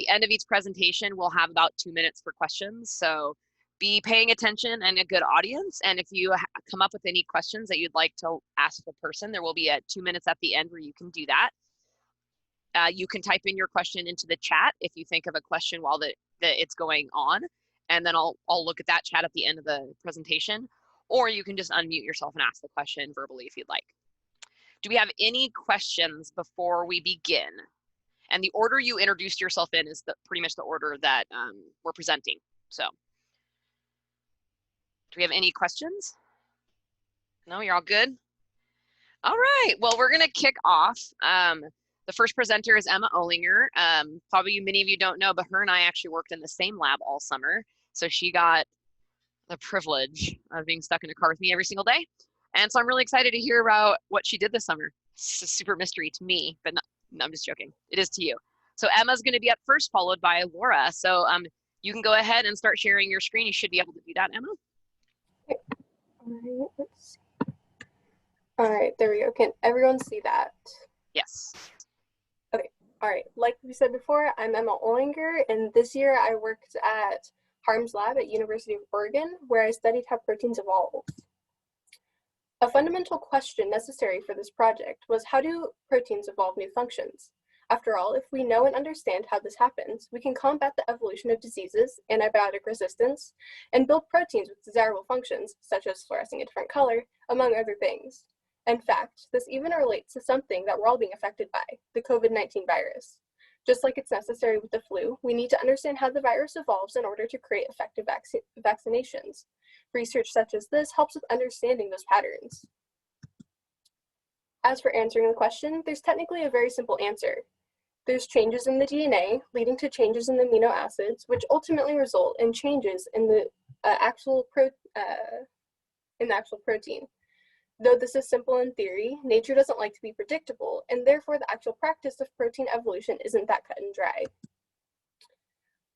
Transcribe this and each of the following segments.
the end of each presentation, we'll have about 2 minutes for questions. So be paying attention and a good audience. And if you come up with any questions that you'd like to ask the person, there will be 2 minutes at the end where you can do that. You can type in your question into the chat if you think of a question while it's going on, and then I'll look at that chat at the end of the presentation, or you can just unmute yourself and ask the question verbally if you'd like. Do we have any questions before we begin? And the order you introduced yourself in is pretty much the order that we're presenting. So, do we have any questions? No, you're all good? All right, well, we're gonna kick off. The first presenter is Emma Olinger. Probably many of you don't know, but her and I actually worked in the same lab all summer. So she got the privilege of being stuck in a car with me every single day. And so I'm really excited to hear about what she did this summer. It's a super mystery to me, but no, I'm just joking. It is to you. So Emma's gonna be up first, followed by Laura. So you can go ahead and start sharing your screen. You should be able to do that, Emma. Okay. All right, let's see. All right, there we go. Can everyone see that? Yes. Okay, all right. Like we said before, I'm Emma Olinger, and this year I worked at Harm's lab at University of Oregon, where I studied how proteins evolve. A fundamental question necessary for this project was, how do proteins evolve new functions? After all, if we know and understand how this happens, we can combat the evolution of diseases, antibiotic resistance, and build proteins with desirable functions, such as fluorescing a different color, among other things. In fact, this even relates to something that we're all being affected by, the COVID-19 virus. Just like it's necessary with the flu, we need to understand how the virus evolves in order to create effective vaccinations. Research such as this helps with understanding those patterns. As for answering the question, there's technically a very simple answer. There's changes in the DNA, leading to changes in the amino acids, which ultimately result in changes in the actual protein. Though this is simple in theory, nature doesn't like to be predictable, and therefore the actual practice of protein evolution isn't that cut and dry.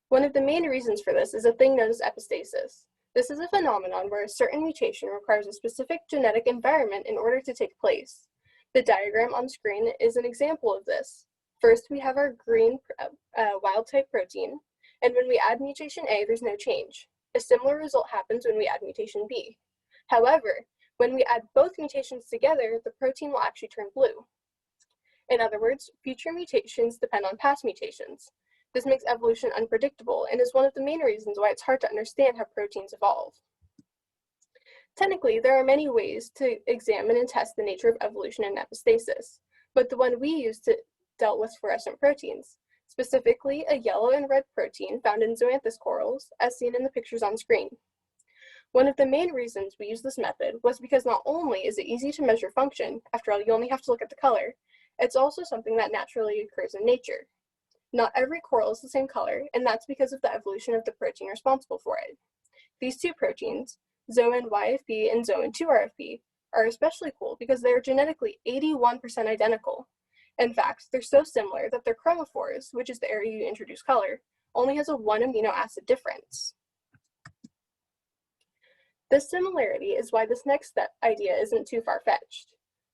One of the main reasons for this is a thing known as epistasis. This is a phenomenon where a certain mutation requires a specific genetic environment in order to take place. The diagram on screen is an example of this. First, we have our green wild-type protein, and when we add mutation A, there's no change. A similar result happens when we add mutation B. However, when we add both mutations together, the protein will actually turn blue. In other words, future mutations depend on past mutations. This makes evolution unpredictable and is one of the main reasons why it's hard to understand how proteins evolve. Technically, there are many ways to examine and test the nature of evolution and epistasis, but the one we used dealt with fluorescent proteins, specifically a yellow and red protein found in zoanthus corals, as seen in the pictures on screen. One of the main reasons we use this method was because not only is it easy to measure function, after all, you only have to look at the color, it's also something that naturally occurs in nature. Not every coral is the same color, and that's because of the evolution of the protein responsible for it. These two proteins, Zoan YFP and Zoan 2RFP, are especially cool because they are genetically 81% identical. In fact, they're so similar that their chromophores, which is the area you introduce color, only has a 1 amino acid difference. This similarity is why this next idea isn't too far-fetched.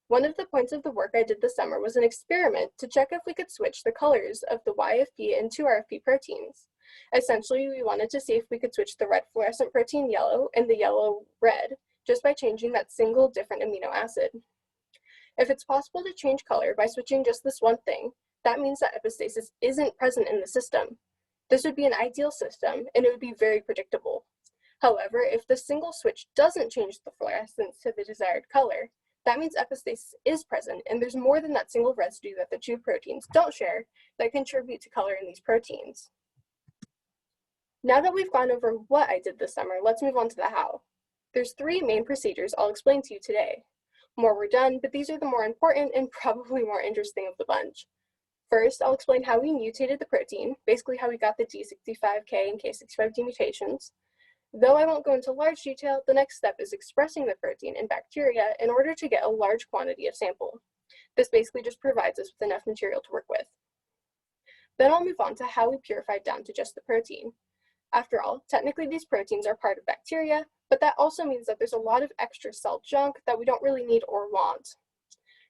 One of the points of the work I did this summer was an experiment to check if we could switch the colors of the YFP and 2RFP proteins. Essentially, we wanted to see if we could switch the red fluorescent protein yellow and the yellow red just by changing that single different amino acid. If it's possible to change color by switching just this one thing, that means that epistasis isn't present in the system. This would be an ideal system, and it would be very predictable. However, if the single switch doesn't change the fluorescence to the desired color, that means epistasis is present, and there's more than that single residue that the two proteins don't share that contribute to color in these proteins. Now that we've gone over what I did this summer, let's move on to the how. There's 3 main procedures I'll explain to you today. More were done, but these are the more important and probably more interesting of the bunch. First, I'll explain how we mutated the protein, basically how we got the D65K and K65D mutations. Though I won't go into large detail, the next step is expressing the protein in bacteria in order to get a large quantity of sample. This basically just provides us with enough material to work with. Then I'll move on to how we purified down to just the protein. After all, technically these proteins are part of bacteria, but that also means that there's a lot of extra cell junk that we don't really need or want.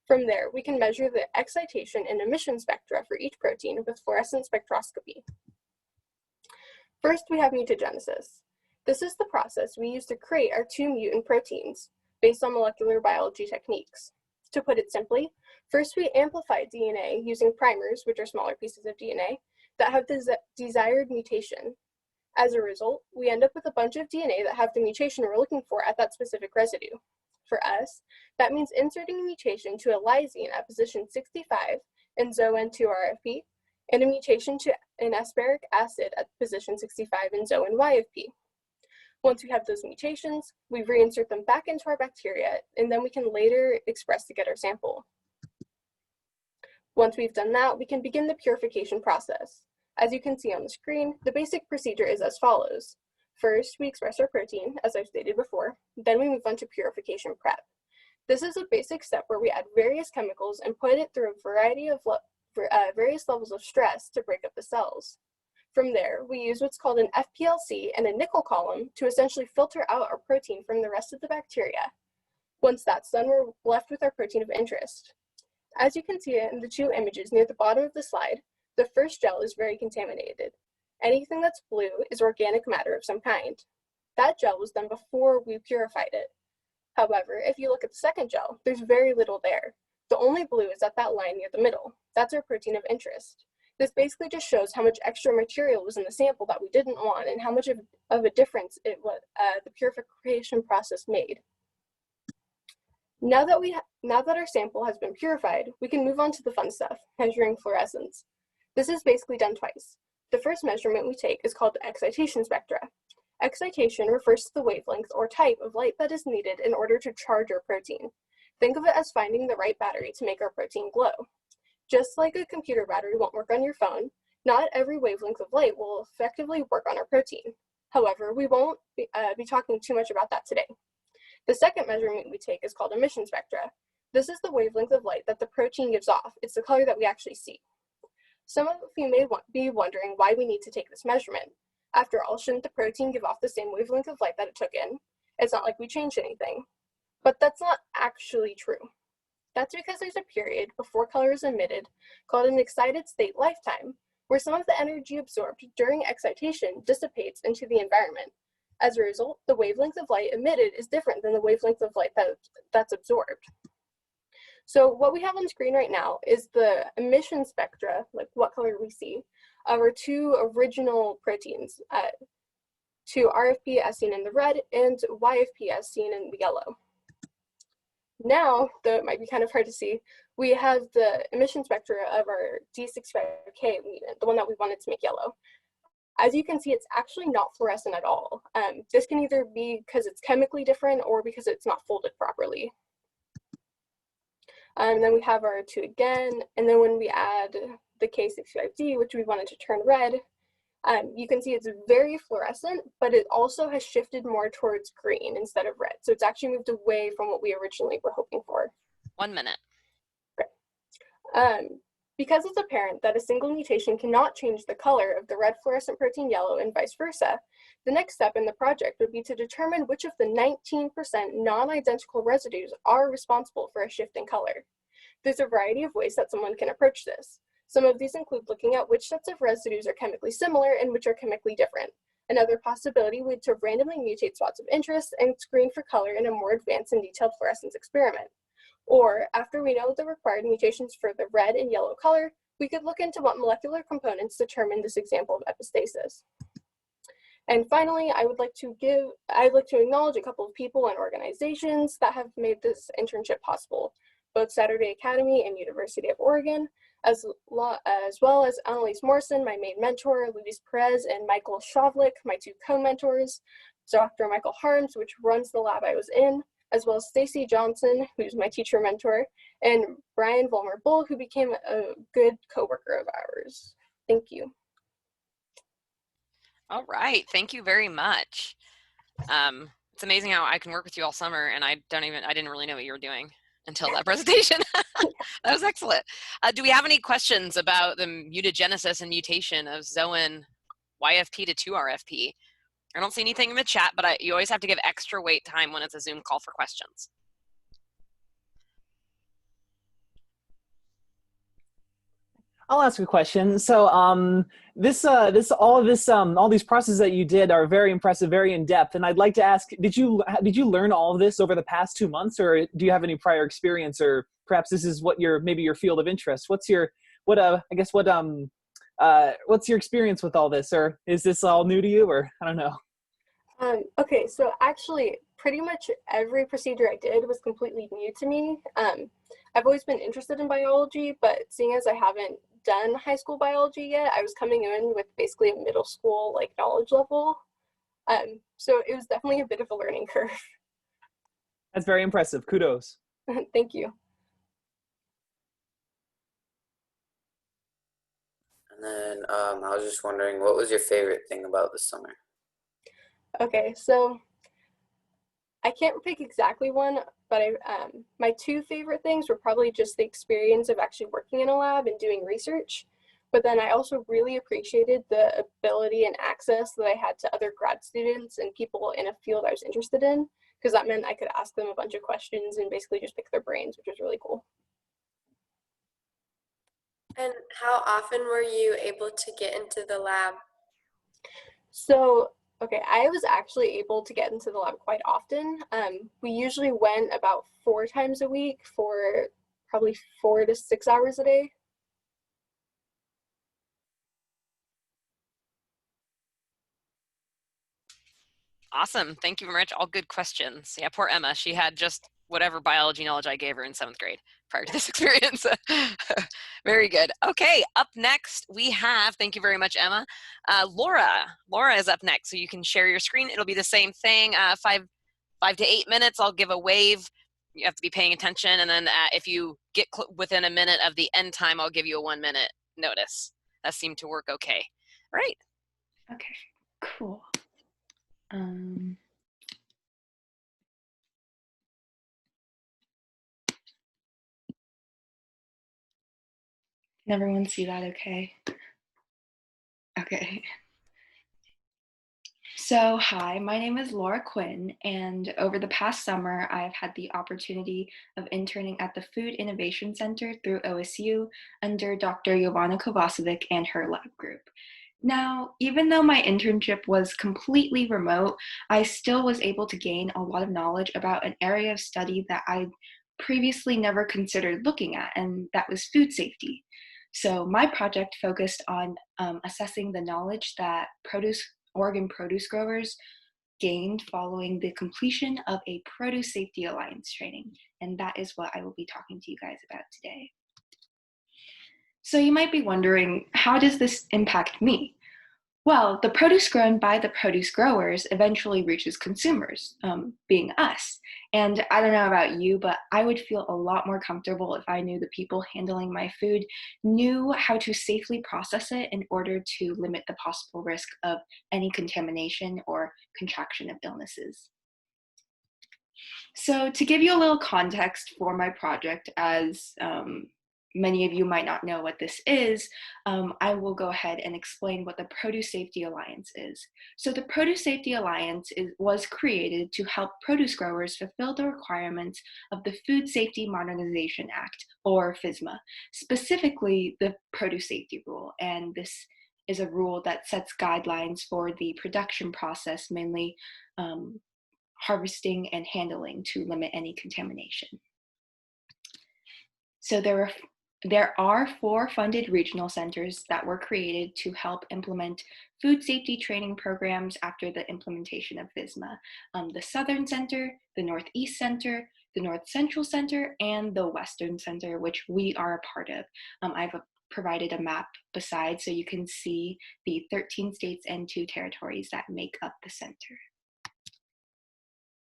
From there, we can measure the excitation and emission spectra for each protein with fluorescent spectroscopy. First, we have mutagenesis. This is the process we use to create our two mutant proteins based on molecular biology techniques. To put it simply, first we amplify DNA using primers, which are smaller pieces of DNA, that have the desired mutation. As a result, we end up with a bunch of DNA that have the mutation we're looking for at that specific residue. For us, that means inserting a mutation to a lysine at position 65 in ZON2-RFP, and a mutation to an aspartic acid at position 65 in ZON-YFP. Once we have those mutations, we reinsert them back into our bacteria, and then we can later express to get our sample. Once we've done that, we can begin the purification process. As you can see on the screen, the basic procedure is as follows. First, we express our protein, as I've stated before, then we move on to purification prep. This is a basic step where we add various chemicals and put it through a variety of various levels of stress to break up the cells. From there, we use what's called an FPLC and a nickel column to essentially filter out our protein from the rest of the bacteria. Once that's done, we're left with our protein of interest. As you can see in the two images near the bottom of the slide, the first gel is very contaminated. Anything that's blue is organic matter of some kind. That gel was done before we purified it. However, if you look at the second gel, there's very little there. The only blue is at that line near the middle. That's our protein of interest. This basically just shows how much extra material was in the sample that we didn't want and how much of a difference it was, the purification process made. Now that our sample has been purified, we can move on to the fun stuff, measuring fluorescence. This is basically done twice. The first measurement we take is called the excitation spectra. Excitation refers to the wavelength or type of light that is needed in order to charge our protein. Think of it as finding the right battery to make our protein glow. Just like a computer battery won't work on your phone, not every wavelength of light will effectively work on our protein. However, we won't be talking too much about that today. The second measurement we take is called emission spectra. This is the wavelength of light that the protein gives off. It's the color that we actually see. Some of you may be wondering why we need to take this measurement. After all, shouldn't the protein give off the same wavelength of light that it took in? It's not like we changed anything. But that's not actually true. That's because there's a period before color is emitted called an excited state lifetime, where some of the energy absorbed during excitation dissipates into the environment. As a result, the wavelength of light emitted is different than the wavelength of light that's absorbed. So what we have on screen right now is the emission spectra, like what color we see, of our two original proteins, to RFP as seen in the red and YFP as seen in the yellow. Now, though it might be kind of hard to see, we have the emission spectra of our D65K mutant, the one that we wanted to make yellow. As you can see, it's actually not fluorescent at all. This can either be because it's chemically different or because it's not folded properly. And then we have our two again, and then when we add the K65D, which we wanted to turn red, you can see it's very fluorescent, but it also has shifted more towards green instead of red. So it's actually moved away from what we originally were hoping for. 1 minute. Okay. Because it's apparent that a single mutation cannot change the color of the red fluorescent protein yellow and vice versa, the next step in the project would be to determine which of the 19% non-identical residues are responsible for a shift in color. There's a variety of ways that someone can approach this. Some of these include looking at which sets of residues are chemically similar and which are chemically different. Another possibility would be to randomly mutate spots of interest and screen for color in a more advanced and detailed fluorescence experiment. Or, after we know the required mutations for the red and yellow color, we could look into what molecular components determine this example of epistasis. And finally, I would like to acknowledge a couple of people and organizations that have made this internship possible, both Saturday Academy and University of Oregon, as well as Annalise Morrison, my main mentor, Luis Perez and Michael Shavlik, my two co-mentors, Dr. Michael Harms, which runs the lab I was in, as well as Stacy Johnson, who's my teacher mentor, and Brian Vollmer-Bull, who became a good coworker of ours. Thank you. All right, thank you very much. It's amazing how I can work with you all summer and I didn't really know what you were doing until that presentation. That was excellent. Do we have any questions about the mutagenesis and mutation of Zoan YFP to 2RFP? I don't see anything in the chat, but you always have to give extra wait time when it's a Zoom call for questions. I'll ask a question. So all these processes that you did are very impressive, very in depth. And I'd like to ask, did you learn all of this over the past 2 months, or do you have any prior experience, or perhaps this is what maybe your field of interest? What's your experience with all this, or is this all new to you, or I don't know? Okay, so actually, pretty much every procedure I did was completely new to me. I've always been interested in biology, but seeing as I haven't done high school biology yet, I was coming in with basically a middle school like knowledge level. So it was definitely a bit of a learning curve. That's very impressive. Kudos. Thank you. And then I was just wondering, what was your favorite thing about the summer? Okay, so I can't pick exactly one, but my two favorite things were probably just the experience of actually working in a lab and doing research. But then I also really appreciated the ability and access that I had to other grad students and people in a field I was interested in, because that meant I could ask them a bunch of questions and basically just pick their brains, which was really cool. And how often were you able to get into the lab? So, okay, I was actually able to get into the lab quite often. We usually went about 4 times a week for probably 4 to 6 hours a day. Awesome. Thank you very much. All good questions. Yeah, poor Emma. She had just whatever biology knowledge I gave her in 7th grade prior to this experience. Very good. Okay, up next we have, thank you very much, Emma, Laura. Laura is up next, so you can share your screen. It'll be the same thing, 5 to 8 minutes. I'll give a wave. You have to be paying attention, and then if you get within a minute of the end time, I'll give you a 1-minute notice. That seemed to work okay. All right. Okay, cool. Can everyone see that okay? Okay. So, hi, my name is Laura Quinn, and over the past summer, I've had the opportunity of interning at the Food Innovation Center through OSU under Dr. Jovana Kovacevic and her lab group. Now, even though my internship was completely remote, I still was able to gain a lot of knowledge about an area of study that I'd previously never considered looking at, and that was food safety. So my project focused on assessing the knowledge that Oregon produce growers gained following the completion of a Produce Safety Alliance training, and that is what I will be talking to you guys about today. So you might be wondering, how does this impact me? Well, the produce grown by the produce growers eventually reaches consumers, being us. And I don't know about you, but I would feel a lot more comfortable if I knew the people handling my food knew how to safely process it in order to limit the possible risk of any contamination or contraction of illnesses. So to give you a little context for my project, as many of you might not know what this is, I will go ahead and explain what the Produce Safety Alliance is. So the Produce Safety Alliance was created to help produce growers fulfill the requirements of the Food Safety Modernization Act, or FSMA, specifically the Produce Safety Rule. And this is a rule that sets guidelines for the production process, mainly harvesting and handling, to limit any contamination. So there are 4 funded regional centers that were created to help implement food safety training programs after the implementation of FSMA. The Southern Center, the Northeast Center, the North Central Center, and the Western Center, which we are a part of. I've provided a map beside so you can see the 13 states and 2 territories that make up the center.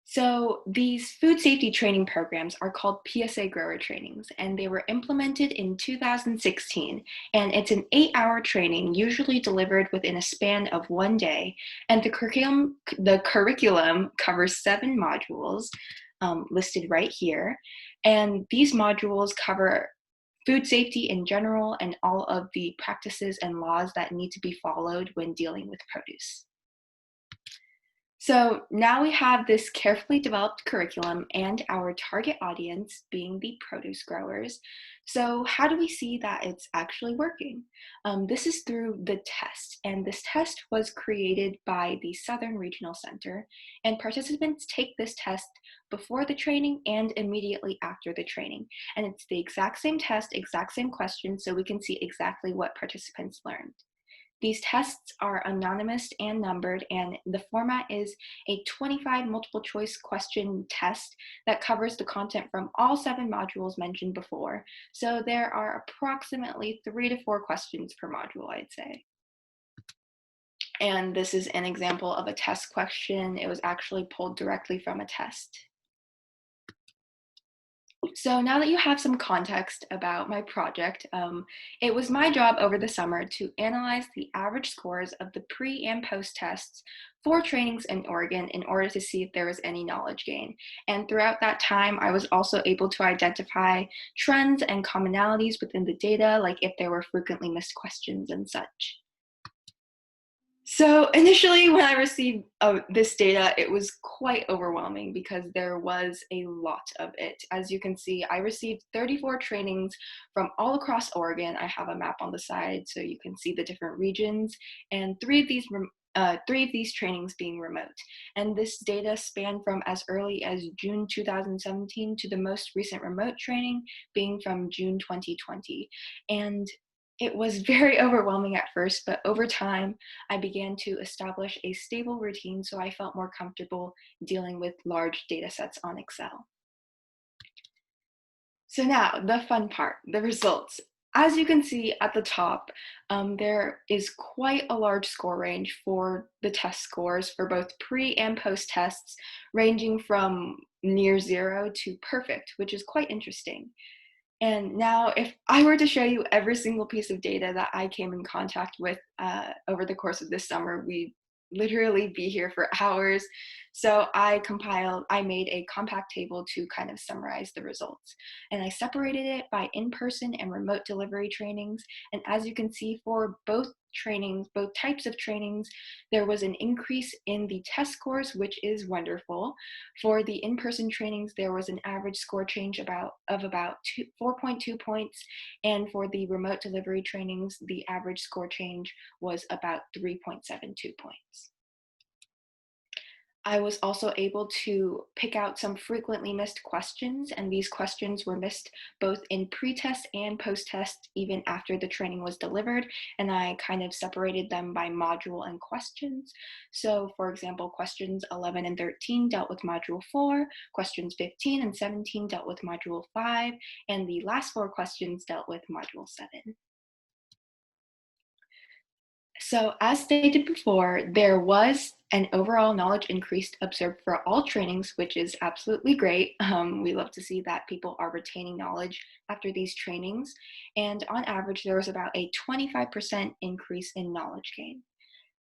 So these food safety training programs are called PSA grower trainings, and they were implemented in 2016. And it's an 8-hour training, usually delivered within a span of 1 day. And the curriculum covers 7 modules listed right here. And these modules cover food safety in general and all of the practices and laws that need to be followed when dealing with produce. So now we have this carefully developed curriculum and our target audience being the produce growers. So how do we see that it's actually working? This is through the test, and this test was created by the Southern Regional Center, and participants take this test before the training and immediately after the training. And it's the exact same test, exact same question, so we can see exactly what participants learned. These tests are anonymous and numbered, and the format is a 25 multiple choice question test that covers the content from all 7 modules mentioned before. So there are approximately 3 to 4 questions per module, I'd say. And this is an example of a test question. It was actually pulled directly from a test. So now that you have some context about my project, it was my job over the summer to analyze the average scores of the pre and post tests for trainings in Oregon in order to see if there was any knowledge gain. And throughout that time, I was also able to identify trends and commonalities within the data, like if there were frequently missed questions and such. So initially, when I received this data, it was quite overwhelming because there was a lot of it. As you can see, I received 34 trainings from all across Oregon. I have a map on the side so you can see the different regions, and 3 of these trainings being remote. And this data spanned from as early as June 2017 to the most recent remote training being from June 2020. And it was very overwhelming at first, but over time, I began to establish a stable routine so I felt more comfortable dealing with large data sets on Excel. So now, the fun part, the results. As you can see at the top, there is quite a large score range for the test scores for both pre and post tests, ranging from near 0 to perfect, which is quite interesting. And now, if I were to show you every single piece of data that I came in contact with over the course of this summer, we'd literally be here for hours. So I made a compact table to kind of summarize the results. And I separated it by in-person and remote delivery trainings. And as you can see, for both types of trainings, there was an increase in the test scores, which is wonderful. For the in-person trainings, there was an average score change of about 4.2 points. And for the remote delivery trainings, the average score change was about 3.72 points. I was also able to pick out some frequently missed questions, and these questions were missed both in pre-test and post-test even after the training was delivered, and I kind of separated them by module and questions. So for example, questions 11 and 13 dealt with module 4, questions 15 and 17 dealt with module 5, and the last 4 questions dealt with module 7. So as stated before, there was an overall knowledge increase observed for all trainings, which is absolutely great. We love to see that people are retaining knowledge after these trainings. And on average, there was about a 25% increase in knowledge gain.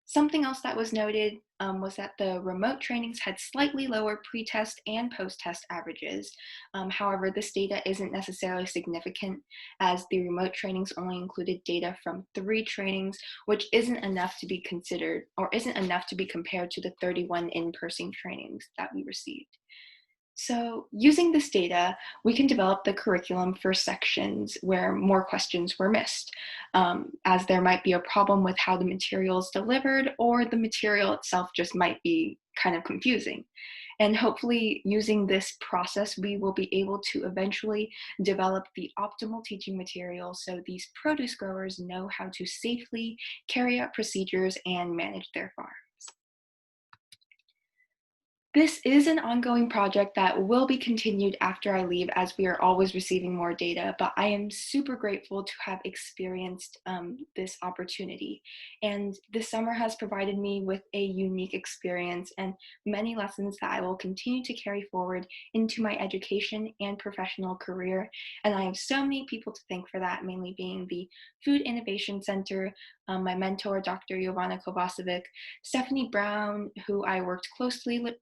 Something else that was noted was that the remote trainings had slightly lower pre-test and post-test averages. However, this data isn't necessarily significant as the remote trainings only included data from 3 trainings, which isn't enough to be considered or isn't enough to be compared to the 31 in-person trainings that we received. So using this data, we can develop the curriculum for sections where more questions were missed, as there might be a problem with how the material is delivered, or the material itself just might be kind of confusing. And hopefully using this process, we will be able to eventually develop the optimal teaching material so these produce growers know how to safely carry out procedures and manage their farm. This is an ongoing project that will be continued after I leave, as we are always receiving more data, but I am super grateful to have experienced this opportunity. And this summer has provided me with a unique experience and many lessons that I will continue to carry forward into my education and professional career. And I have so many people to thank for that, mainly being the Food Innovation Center, my mentor, Dr. Jovana Kovacevic, Stephanie Brown, who I worked closely with,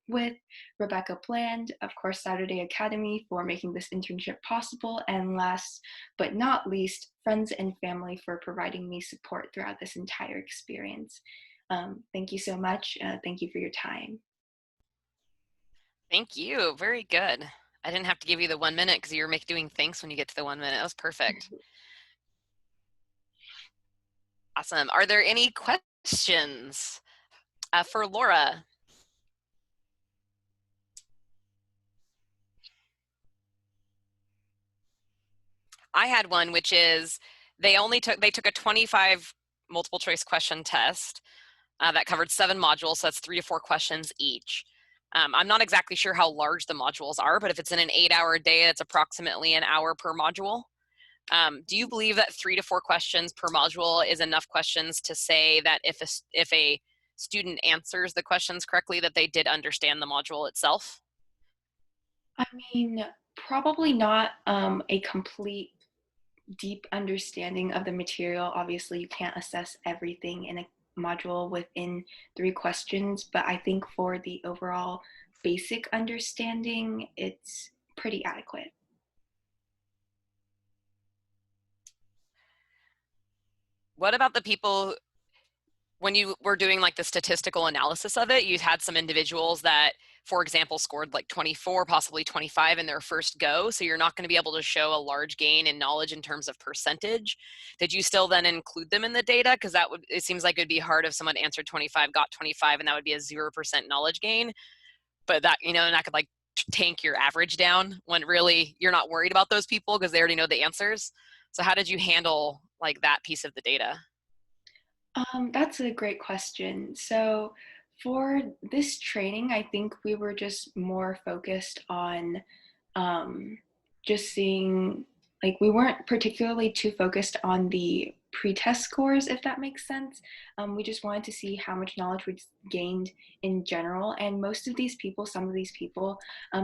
Rebecca Bland, of course, Saturday Academy for making this internship possible, and last but not least, friends and family for providing me support throughout this entire experience. Thank you so much. Thank you for your time. Thank you. Very good. I didn't have to give you the 1 minute because you were doing thanks when you get to the 1 minute. That was perfect. Awesome. Are there any questions for Laura? I had one, which is they took a 25 multiple choice question test that covered 7 modules, so that's 3 to 4 questions each. I'm not exactly sure how large the modules are, but if it's in an 8-hour day, it's approximately an hour per module. Do you believe that 3 to 4 questions per module is enough questions to say that if a student answers the questions correctly, that they did understand the module itself? I mean, probably not a complete deep understanding of the material. Obviously, you can't assess everything in a module within 3 questions, but I think for the overall basic understanding, it's pretty adequate. What about the people, when you were doing like the statistical analysis of it, you had some individuals that, for example, scored like 24, possibly 25 in their first go, so you're not going to be able to show a large gain in knowledge in terms of percentage. Did you still then include them in the data? Because it seems like it'd be hard if someone answered 25, got 25, and that would be a 0% knowledge gain. But that, and that could like tank your average down when really you're not worried about those people because they already know the answers. So how did you handle like that piece of the data? That's a great question. So for this training, I think we were just more focused on just seeing, like, we weren't particularly too focused on the pre-test scores, if that makes sense. We just wanted to see how much knowledge we gained in general. And most of these people, some of these people,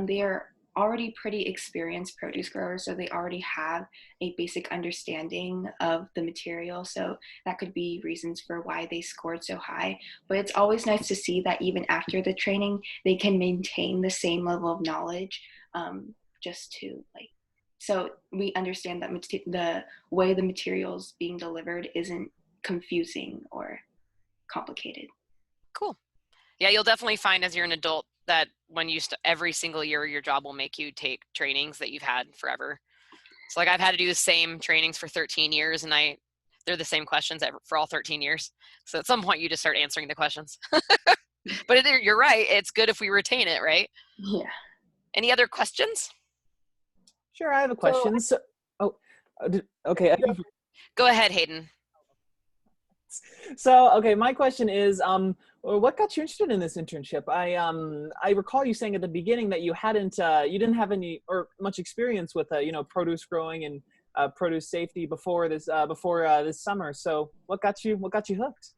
they are already pretty experienced produce growers, so they already have a basic understanding of the material. So that could be reasons for why they scored so high. But it's always nice to see that even after the training, they can maintain the same level of knowledge, just to so we understand that the way the material's being delivered isn't confusing or complicated. Cool. Yeah, you'll definitely find as you're an adult that when you every single year, your job will make you take trainings that you've had forever. So like I've had to do the same trainings for 13 years and they're the same questions for all 13 years. So at some point you just start answering the questions. But you're right. It's good if we retain it, right? Yeah. Any other questions? Sure, I have a question. Okay. Go ahead, Hayden. So, okay, my question is, what got you interested in this internship? I recall you saying at the beginning that you didn't have any or much experience with, produce growing and produce safety before this summer. So, what got you hooked?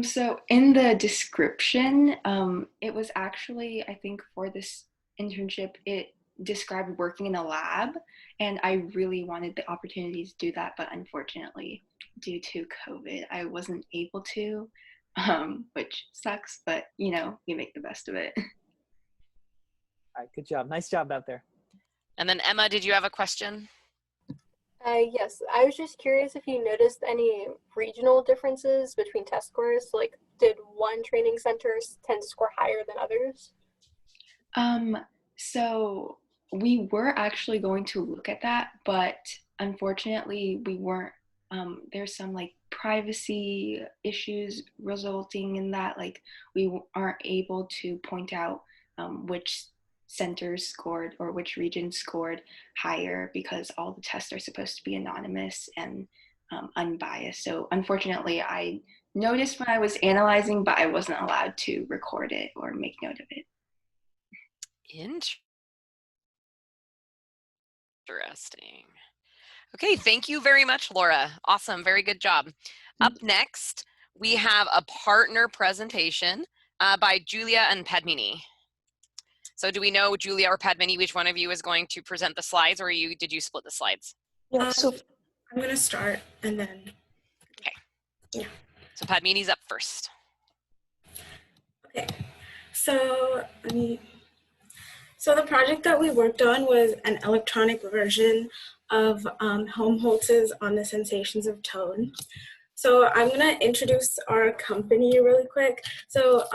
So in the description, it was actually, I think for this internship, it described working in a lab, and I really wanted the opportunity to do that, but unfortunately, due to COVID, I wasn't able to, which sucks, but we make the best of it. All right, good job. Nice job out there. And then Emma, did you have a question? Yes, I was just curious if you noticed any regional differences between test scores. Like, did one training center tend to score higher than others? So we were actually going to look at that, but unfortunately we weren't. There's some privacy issues resulting in that. We aren't able to point out which centers scored or which regions scored higher because all the tests are supposed to be anonymous and unbiased. So unfortunately, I noticed when I was analyzing, but I wasn't allowed to record it or make note of it. Interesting. Okay, thank you very much, Laura. Awesome, very good job. Up next, we have a partner presentation by Julia and Padmini. So do we know, Julia or Padmini, which one of you is going to present the slides, or did you split the slides? Yeah, so I'm going to start and then. Okay. Yeah. So Padmini's up first. Okay. So the project that we worked on was an electronic version of Helmholtz's On the Sensations of Tone. So I'm gonna introduce our company really quick. So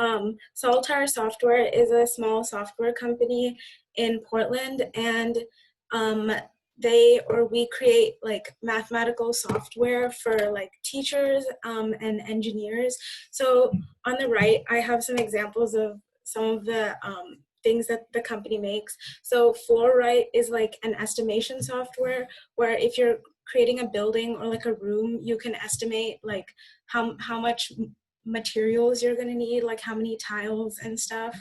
Saltire Software is a small software company in Portland, and we create like mathematical software for like teachers and engineers. So on the right, I have some examples of some of the things that the company makes. So FloorRight is like an estimation software where if you're creating a building or like a room, you can estimate like how much materials you're gonna need, like how many tiles and stuff,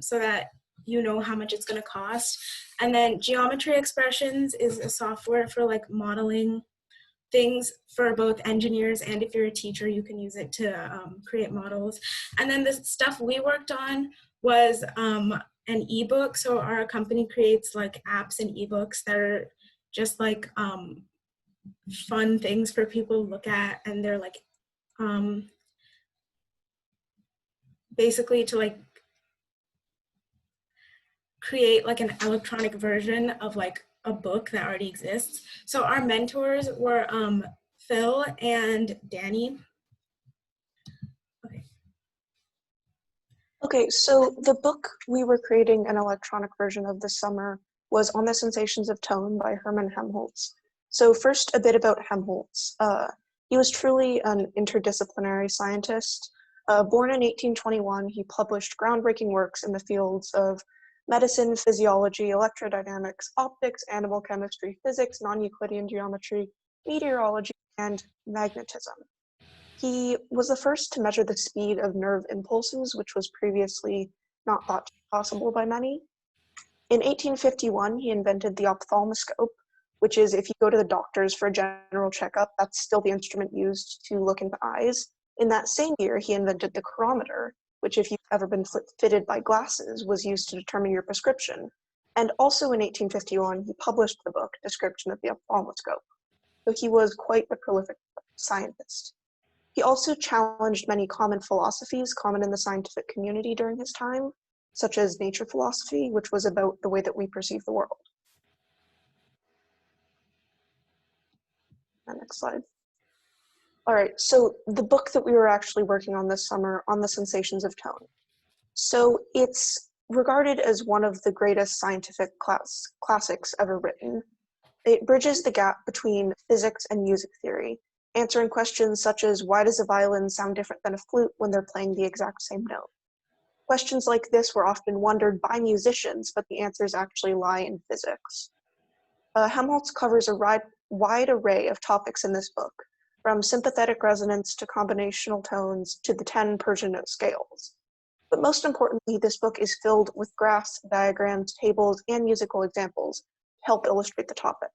so that you know how much it's gonna cost. And then Geometry Expressions is a software for like modeling things for both engineers, and if you're a teacher, you can use it to create models. And then the stuff we worked on was an ebook. So our company creates like apps and ebooks that are just like fun things for people to look at, and they're like basically to like create like an electronic version of like a book that already exists. So our mentors were Phil and Danny. Okay, so the book we were creating an electronic version of this summer was On the Sensations of Tone by Hermann Helmholtz. So first, a bit about Helmholtz. He was truly an interdisciplinary scientist. Born in 1821, he published groundbreaking works in the fields of medicine, physiology, electrodynamics, optics, animal chemistry, physics, non-Euclidean geometry, meteorology, and magnetism. He was the first to measure the speed of nerve impulses, which was previously not thought possible by many. In 1851, he invented the ophthalmoscope, which is if you go to the doctors for a general checkup, that's still the instrument used to look into eyes. In that same year, he invented the chronometer, which if you've ever been fitted by glasses, was used to determine your prescription. And also in 1851, he published the book, Description of the Ophthalmoscope. So he was quite a prolific scientist. He also challenged many common philosophies common in the scientific community during his time, such as nature philosophy, which was about the way that we perceive the world. Next slide. All right, so the book that we were actually working on this summer, On the Sensations of Tone. So it's regarded as one of the greatest scientific classics ever written. It bridges the gap between physics and music theory, answering questions such as why does a violin sound different than a flute when they're playing the exact same note? Questions like this were often wondered by musicians, but the answers actually lie in physics. Helmholtz covers a wide array of topics in this book, from sympathetic resonance to combinational tones to the 10 Persian note scales. But most importantly, this book is filled with graphs, diagrams, tables, and musical examples to help illustrate the topics.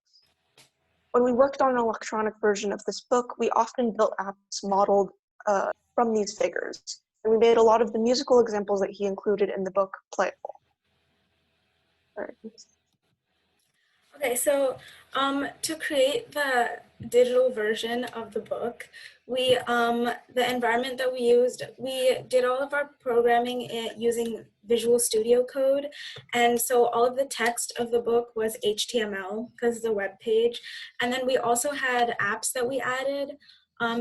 When we worked on an electronic version of this book, we often built apps modeled from these figures, and we made a lot of the musical examples that he included in the book playable. All right. Okay, so to create the digital version of the book, we the environment that we used, we did all of our programming using Visual Studio Code, and so all of the text of the book was HTML because it's a web page, and then we also had apps that we added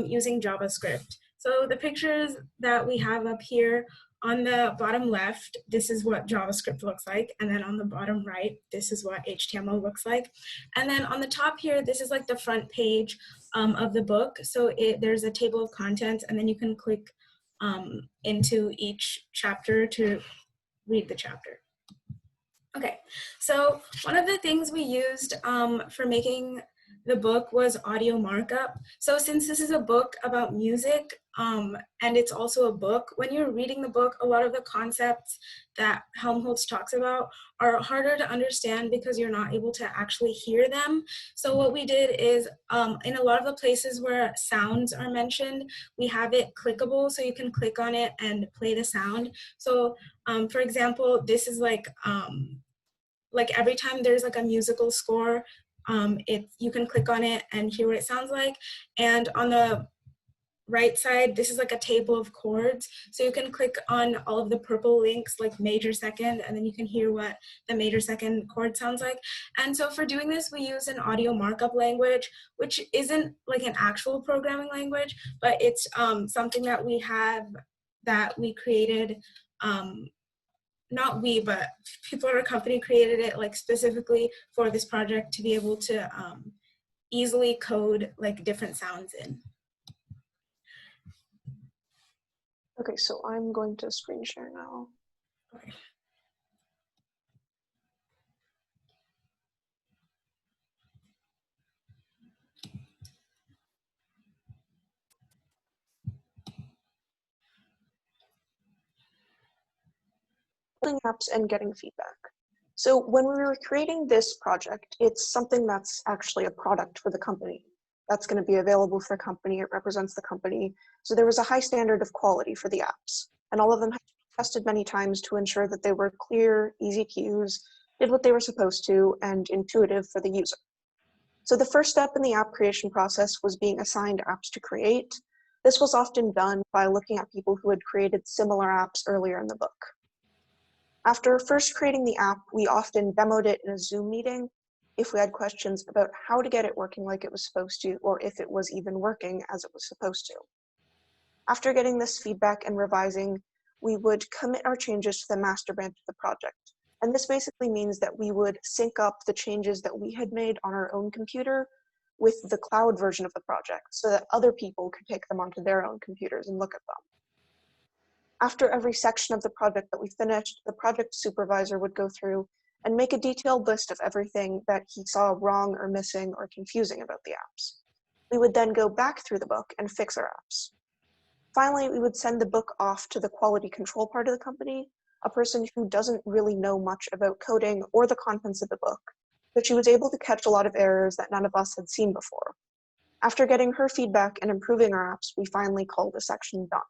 using JavaScript. So the pictures that we have up here, on the bottom left, this is what JavaScript looks like. And then on the bottom right, this is what HTML looks like. And then on the top here, this is like the front page of the book. So there's a table of contents, and then you can click into each chapter to read the chapter. Okay, so one of the things we used for making the book was audio markup. So since this is a book about music, and it's also a book, when you're reading the book, a lot of the concepts that Helmholtz talks about are harder to understand because you're not able to actually hear them. So what we did is, in a lot of the places where sounds are mentioned, we have it clickable, so you can click on it and play the sound. So for example, this is like every time there's like a musical score, you can click on it and hear what it sounds like. And on the right side, this is like a table of chords. So you can click on all of the purple links like major second, and then you can hear what the major second chord sounds like. And so for doing this, we use an audio markup language, which isn't like an actual programming language, but it's something that we have, that we created, not we, but people at our company created it like specifically for this project to be able to easily code like different sounds in. Okay, so I'm going to screen share now. Okay. Building apps and getting feedback. So when we were creating this project, it's something that's actually a product for the company. That's going to be available for the company. It represents the company. So there was a high standard of quality for the apps, and all of them had to be tested many times to ensure that they were clear, easy to use, did what they were supposed to, and intuitive for the user. So the first step in the app creation process was being assigned apps to create. This was often done by looking at people who had created similar apps earlier in the book. After first creating the app, we often demoed it in a Zoom meeting if we had questions about how to get it working like it was supposed to, or if it was even working as it was supposed to. After getting this feedback and revising, we would commit our changes to the master branch of the project. And this basically means that we would sync up the changes that we had made on our own computer with the cloud version of the project so that other people could take them onto their own computers and look at them. After every section of the project that we finished, the project supervisor would go through and make a detailed list of everything that he saw wrong or missing or confusing about the apps. We would then go back through the book and fix our apps. Finally, we would send the book off to the quality control part of the company, a person who doesn't really know much about coding or the contents of the book, but she was able to catch a lot of errors that none of us had seen before. After getting her feedback and improving our apps, we finally called the section done.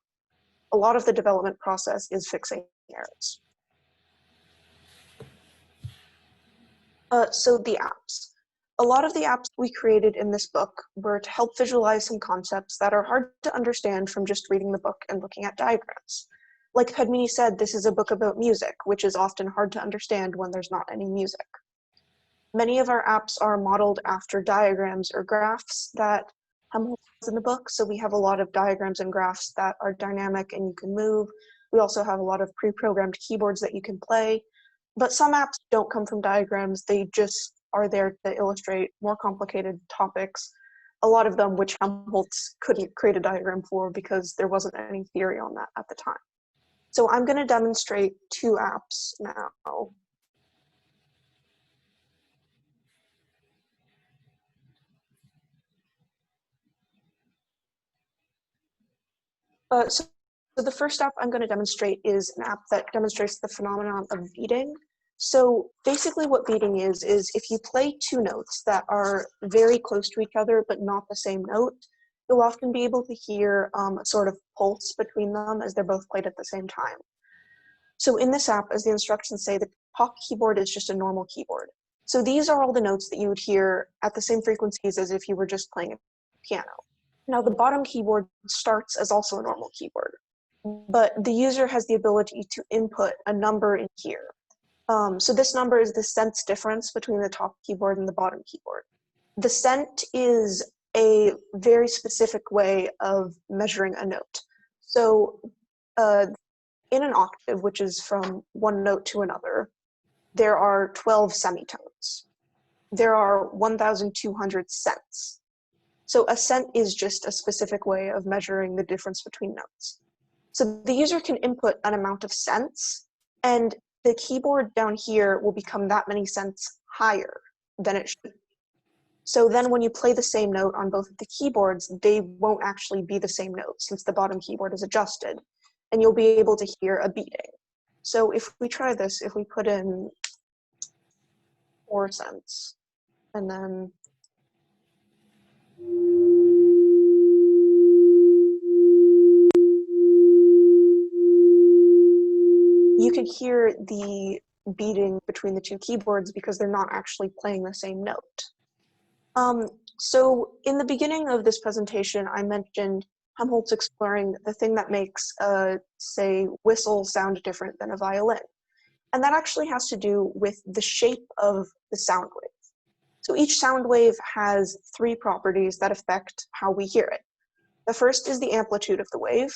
A lot of the development process is fixing errors. So the apps. A lot of the apps we created in this book were to help visualize some concepts that are hard to understand from just reading the book and looking at diagrams. Like Padmini said, this is a book about music, which is often hard to understand when there's not any music. Many of our apps are modeled after diagrams or graphs that Helmholtz has in the book, so we have a lot of diagrams and graphs that are dynamic and you can move. We also have a lot of pre-programmed keyboards that you can play, but some apps don't come from diagrams, they just are there to illustrate more complicated topics, a lot of them which Helmholtz couldn't create a diagram for because there wasn't any theory on that at the time. So I'm going to demonstrate two apps now. So the first app I'm going to demonstrate is an app that demonstrates the phenomenon of beating. So basically what beating is if you play two notes that are very close to each other but not the same note, you'll often be able to hear a sort of pulse between them as they're both played at the same time. So in this app, as the instructions say, the top keyboard is just a normal keyboard. So these are all the notes that you would hear at the same frequencies as if you were just playing a piano. Now the bottom keyboard starts as also a normal keyboard, but the user has the ability to input a number in here. So this number is the cents difference between the top keyboard and the bottom keyboard. The cent is a very specific way of measuring a note. So in an octave, which is from one note to another, there are 12 semitones. There are 1,200 cents. So a cent is just a specific way of measuring the difference between notes. So the user can input an amount of cents, and the keyboard down here will become that many cents higher than it should be. So then when you play the same note on both of the keyboards, they won't actually be the same note since the bottom keyboard is adjusted, and you'll be able to hear a beating. So if we try this, if we put in 4 cents, and then you can hear the beating between the two keyboards because they're not actually playing the same note. So in the beginning of this presentation, I mentioned Helmholtz exploring the thing that makes a, say, whistle sound different than a violin. And that actually has to do with the shape of the sound wave. So each sound wave has three properties that affect how we hear it. The first is the amplitude of the wave,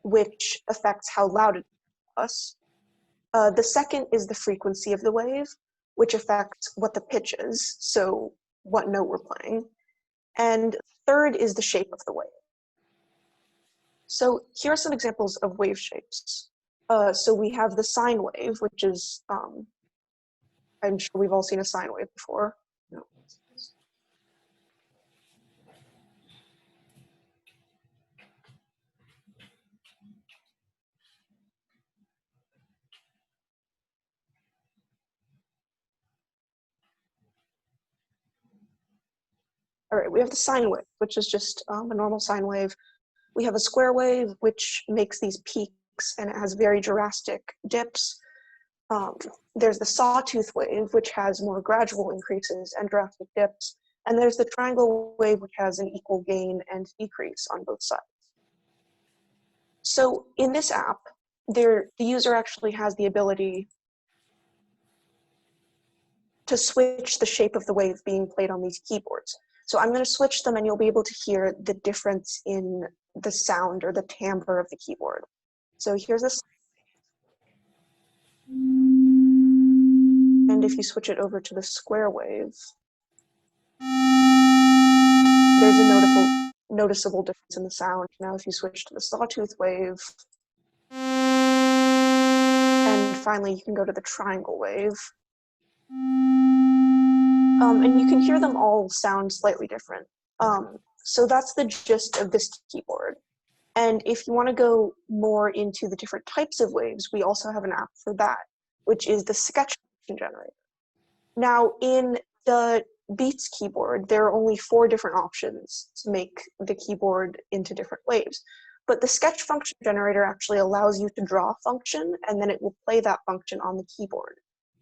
which affects how loud it is to us. The second is the frequency of the wave, which affects what the pitch is, so what note we're playing. And third is the shape of the wave. So here are some examples of wave shapes. So we have the sine wave, which is, I'm sure we've all seen a sine wave before. No. All right, we have the sine wave, which is just a normal sine wave. We have a square wave, which makes these peaks, and it has very drastic dips. There's the sawtooth wave, which has more gradual increases and drastic dips. And there's the triangle wave, which has an equal gain and decrease on both sides. So in this app, the user actually has the ability to switch the shape of the wave being played on these keyboards. So I'm going to switch them, and you'll be able to hear the difference in the sound or the timbre of the keyboard. So here's this. And if you switch it over to the square wave, there's a noticeable difference in the sound. Now if you switch to the sawtooth wave, and finally you can go to the triangle wave, and you can hear them all sound slightly different. So that's the gist of this keyboard. And if you want to go more into the different types of waves, we also have an app for that, which is the sketch function generator. Now, in the Beats keyboard, there are only 4 different options to make the keyboard into different waves. But the sketch function generator actually allows you to draw a function, and then it will play that function on the keyboard.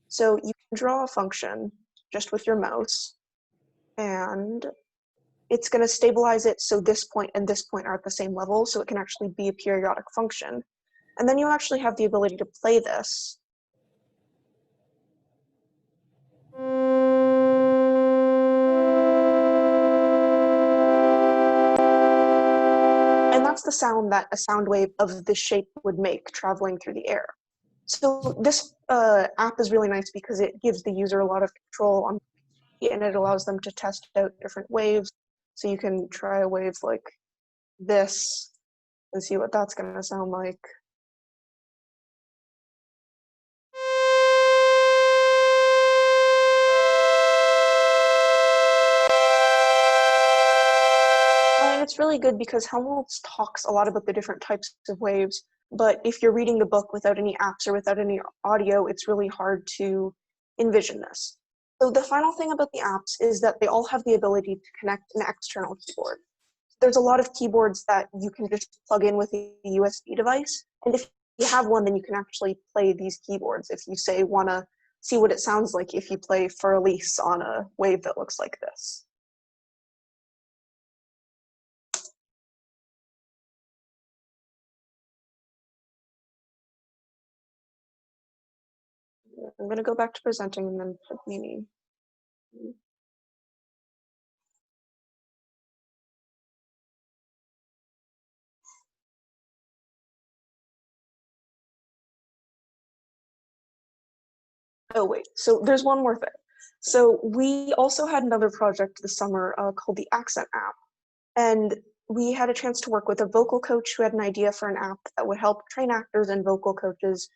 So you can draw a function just with your mouse, and it's going to stabilize it so this point and this point are at the same level, so it can actually be a periodic function. And then you actually have the ability to play this. And that's the sound that a sound wave of this shape would make traveling through the air. So this app is really nice because it gives the user a lot of control on it, and it allows them to test out different waves. So you can try a wave like this and see what that's going to sound like. And it's really good because Helmholtz talks a lot about the different types of waves, but if you're reading the book without any apps or without any audio, it's really hard to envision this. So the final thing about the apps is that they all have the ability to connect an external keyboard. There's a lot of keyboards that you can just plug in with a USB device, and if you have one, then you can actually play these keyboards if you, say, want to see what it sounds like if you play For Elise on a wave that looks like this. I'm going to go back to presenting and then Padmini. Oh wait, so there's one more thing. So we also had another project this summer called the Accent app. And we had a chance to work with a vocal coach who had an idea for an app that would help train actors and vocal coaches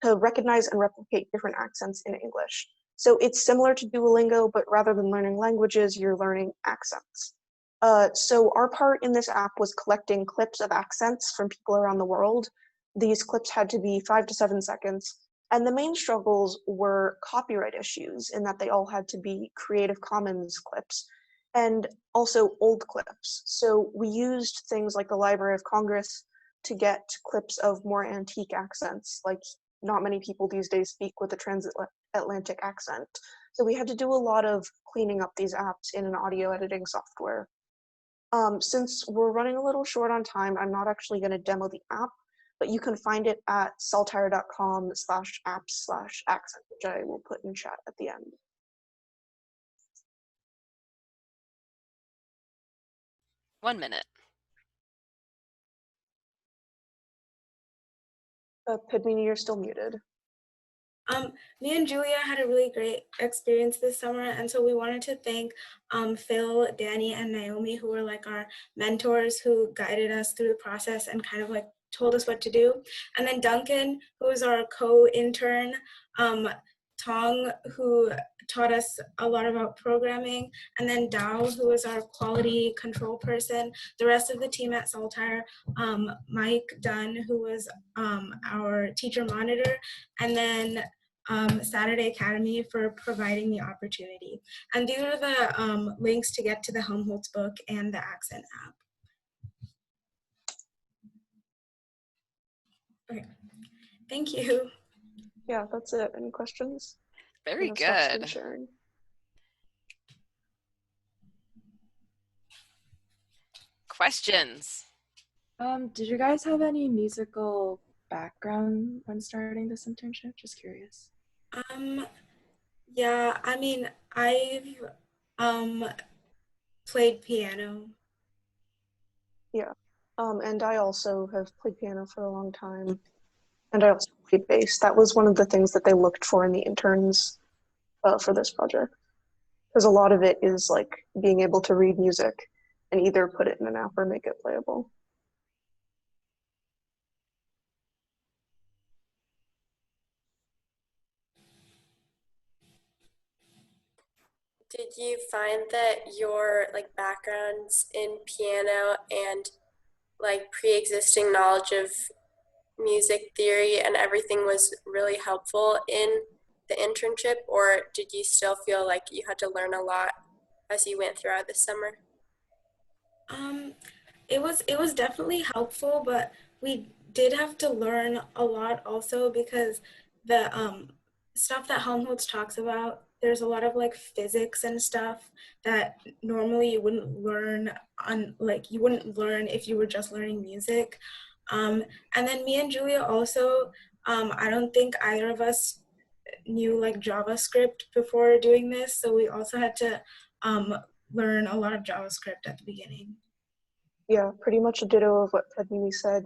to recognize and replicate different accents in English. So it's similar to Duolingo, but rather than learning languages, you're learning accents. So our part in this app was collecting clips of accents from people around the world. These clips had to be 5 to 7 seconds. And the main struggles were copyright issues in that they all had to be Creative Commons clips and also old clips. So we used things like the Library of Congress to get clips of more antique accents, like not many people these days speak with a transatlantic accent. So we had to do a lot of cleaning up these apps in an audio editing software. Since we're running a little short on time, I'm not actually going to demo the app, but you can find it at saltire.com/apps/accent, which I will put in chat at the end. One minute. Padmini, you're still muted. Me and Julia had a really great experience this summer, and so we wanted to thank Phil, Danny, and Naomi, who were like our mentors who guided us through the process and kind of like told us what to do. And then Duncan, who was our co-intern, Tong, who taught us a lot about programming, and then Dao, who was our quality control person. The rest of the team at Saltire, Mike Dunn, who was our teacher monitor, and then Saturday Academy for providing the opportunity. And these are the links to get to the Helmholtz book and the Accent app. Okay, thank you. Yeah, that's it. Any questions? Very Stop good. sharing. Questions? Did you guys have any musical background when starting this internship? Just curious. Yeah, I mean, I've played piano. Yeah, and I also have played piano for a long time, and I also played bass. That was one of the things that they looked for in the interns for this project, because a lot of it is like being able to read music and either put it in an app or make it playable. Did you find that your like backgrounds in piano and like pre-existing knowledge of music theory and everything was really helpful in the internship, or did you still feel like you had to learn a lot as you went throughout the summer? It was definitely helpful, but we did have to learn a lot also because the stuff that Helmholtz talks about, there's a lot of like physics and stuff that normally you wouldn't learn you wouldn't learn if you were just learning music. And then me and Julia also, I don't think either of us knew like JavaScript before doing this, so we also had to learn a lot of JavaScript at the beginning. Yeah, pretty much a ditto of what Padmini said.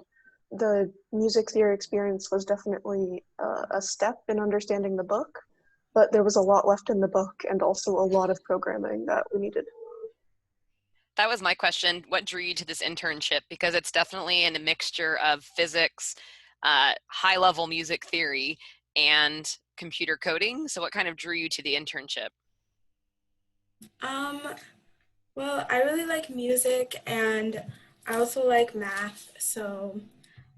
The music theory experience was definitely a step in understanding the book, but there was a lot left in the book and also a lot of programming that we needed. That was my question. What drew you to this internship? Because it's definitely in a mixture of physics, high-level music theory, and computer coding. So what kind of drew you to the internship? Well, I really like music and I also like math, so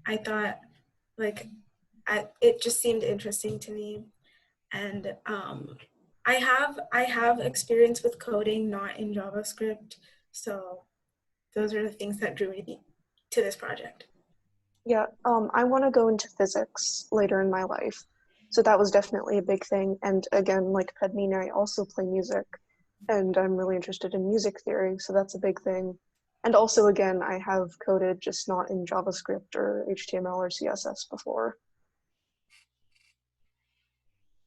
I thought it just seemed interesting to me. And I have experience with coding, not in JavaScript, so those are the things that drew me to this project. Yeah, I want to go into physics later in my life, so that was definitely a big thing. And again, like Padmini, I also play music, and I'm really interested in music theory, so that's a big thing. And also, again, I have coded, just not in JavaScript or HTML or CSS before.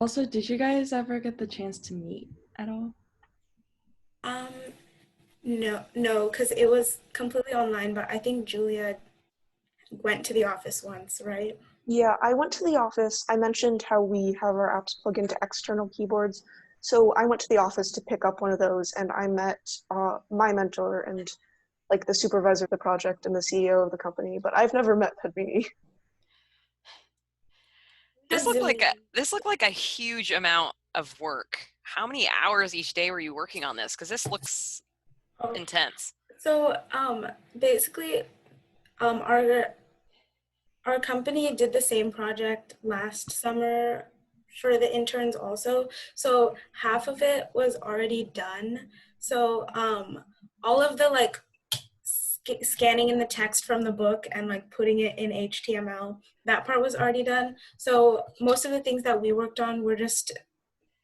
Also, did you guys ever get the chance to meet at all? No, because it was completely online, but I think Julia went to the office once, right? Yeah, I went to the office. I mentioned how we have our apps plug into external keyboards. So I went to the office to pick up one of those, and I met my mentor and like the supervisor of the project and the CEO of the company, but I've never met Padmini. This looked like a huge amount of work. How many hours each day were you working on this? Because this looks intense. So basically, our company did the same project last summer for the interns also. So half of it was already done. So all of the like scanning in the text from the book and like putting it in HTML, that part was already done. So most of the things that we worked on were just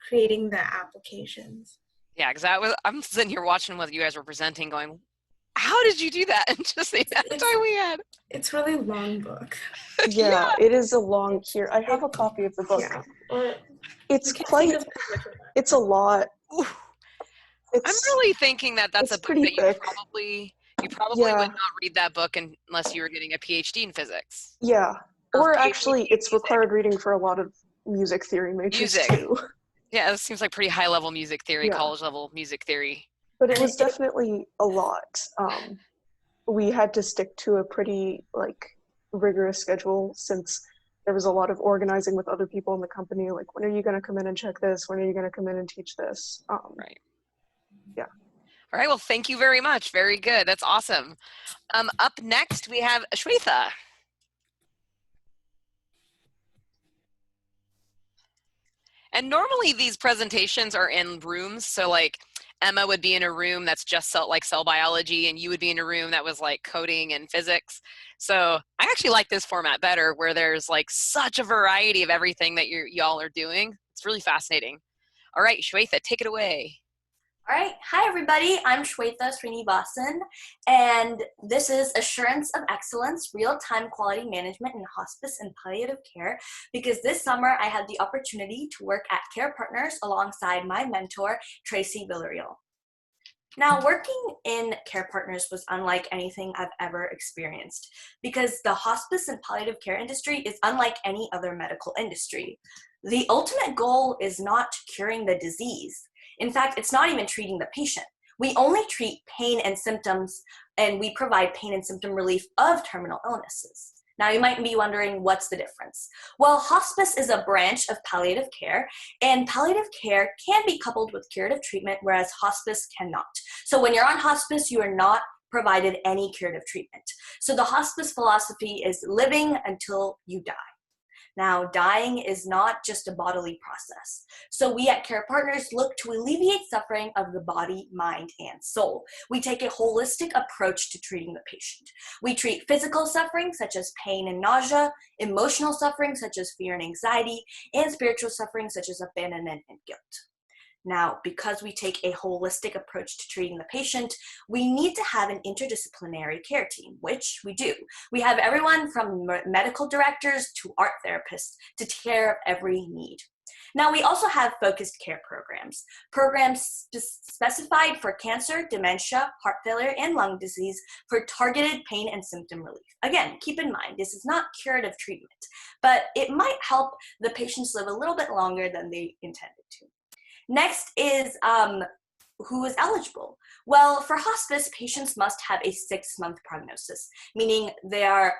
creating the applications. Yeah, because I'm sitting here watching what you guys were presenting going, How did you do that in just the amount of time we had? It's really long book. Yeah, it is a long here. I have a copy of the book. Yeah. Or It's can't quite, take as much of that. it's a lot. Ooh. I'm It's really thinking that that's it's a book pretty that you thick. probably Yeah. would not read that book unless you were getting a PhD in physics. Yeah. Or Or PhD actually, in it's music. required reading for a lot of music theory majors Music. too. Yeah, it seems like pretty high level music theory, Yeah. college level music theory. But it was definitely a lot. We had to stick to a pretty rigorous schedule since there was a lot of organizing with other people in the company. Like, when are you going to come in and check this? When are you going to come in and teach this? Right. Yeah. All right. Well, thank you very much. Very good. That's awesome. Up next, we have Shwetha. And normally these presentations are in rooms. So like Emma would be in a room that's just cell biology, and you would be in a room that was like coding and physics. So I actually like this format better, where there's like such a variety of everything that y'all are doing. It's really fascinating. All right, Shwetha, take it away. All right. Hi, everybody. I'm Shwetha Srinivasan, and this is Assurance of Excellence, Real-Time Quality Management in Hospice and Palliative Care, because this summer I had the opportunity to work at Care Partners alongside my mentor, Tracy Villarreal. Now, working in Care Partners was unlike anything I've ever experienced, because the hospice and palliative care industry is unlike any other medical industry. The ultimate goal is not curing the disease. In fact, it's not even treating the patient. We only treat pain and symptoms, and we provide pain and symptom relief of terminal illnesses. Now, you might be wondering, what's the difference? Well, hospice is a branch of palliative care, and palliative care can be coupled with curative treatment, whereas hospice cannot. So when you're on hospice, you are not provided any curative treatment. So the hospice philosophy is living until you die. Now, dying is not just a bodily process. So we at Care Partners look to alleviate suffering of the body, mind, and soul. We take a holistic approach to treating the patient. We treat physical suffering, such as pain and nausea, emotional suffering, such as fear and anxiety, and spiritual suffering, such as abandonment and guilt. Now, because we take a holistic approach to treating the patient, we need to have an interdisciplinary care team, which we do. We have everyone from medical directors to art therapists to take care of every need. Now, we also have focused care programs specified for cancer, dementia, heart failure, and lung disease for targeted pain and symptom relief. Again, keep in mind, this is not curative treatment, but it might help the patients live a little bit longer than they intended to. Next is who is eligible. Well, for hospice, patients must have a 6-month prognosis, meaning they are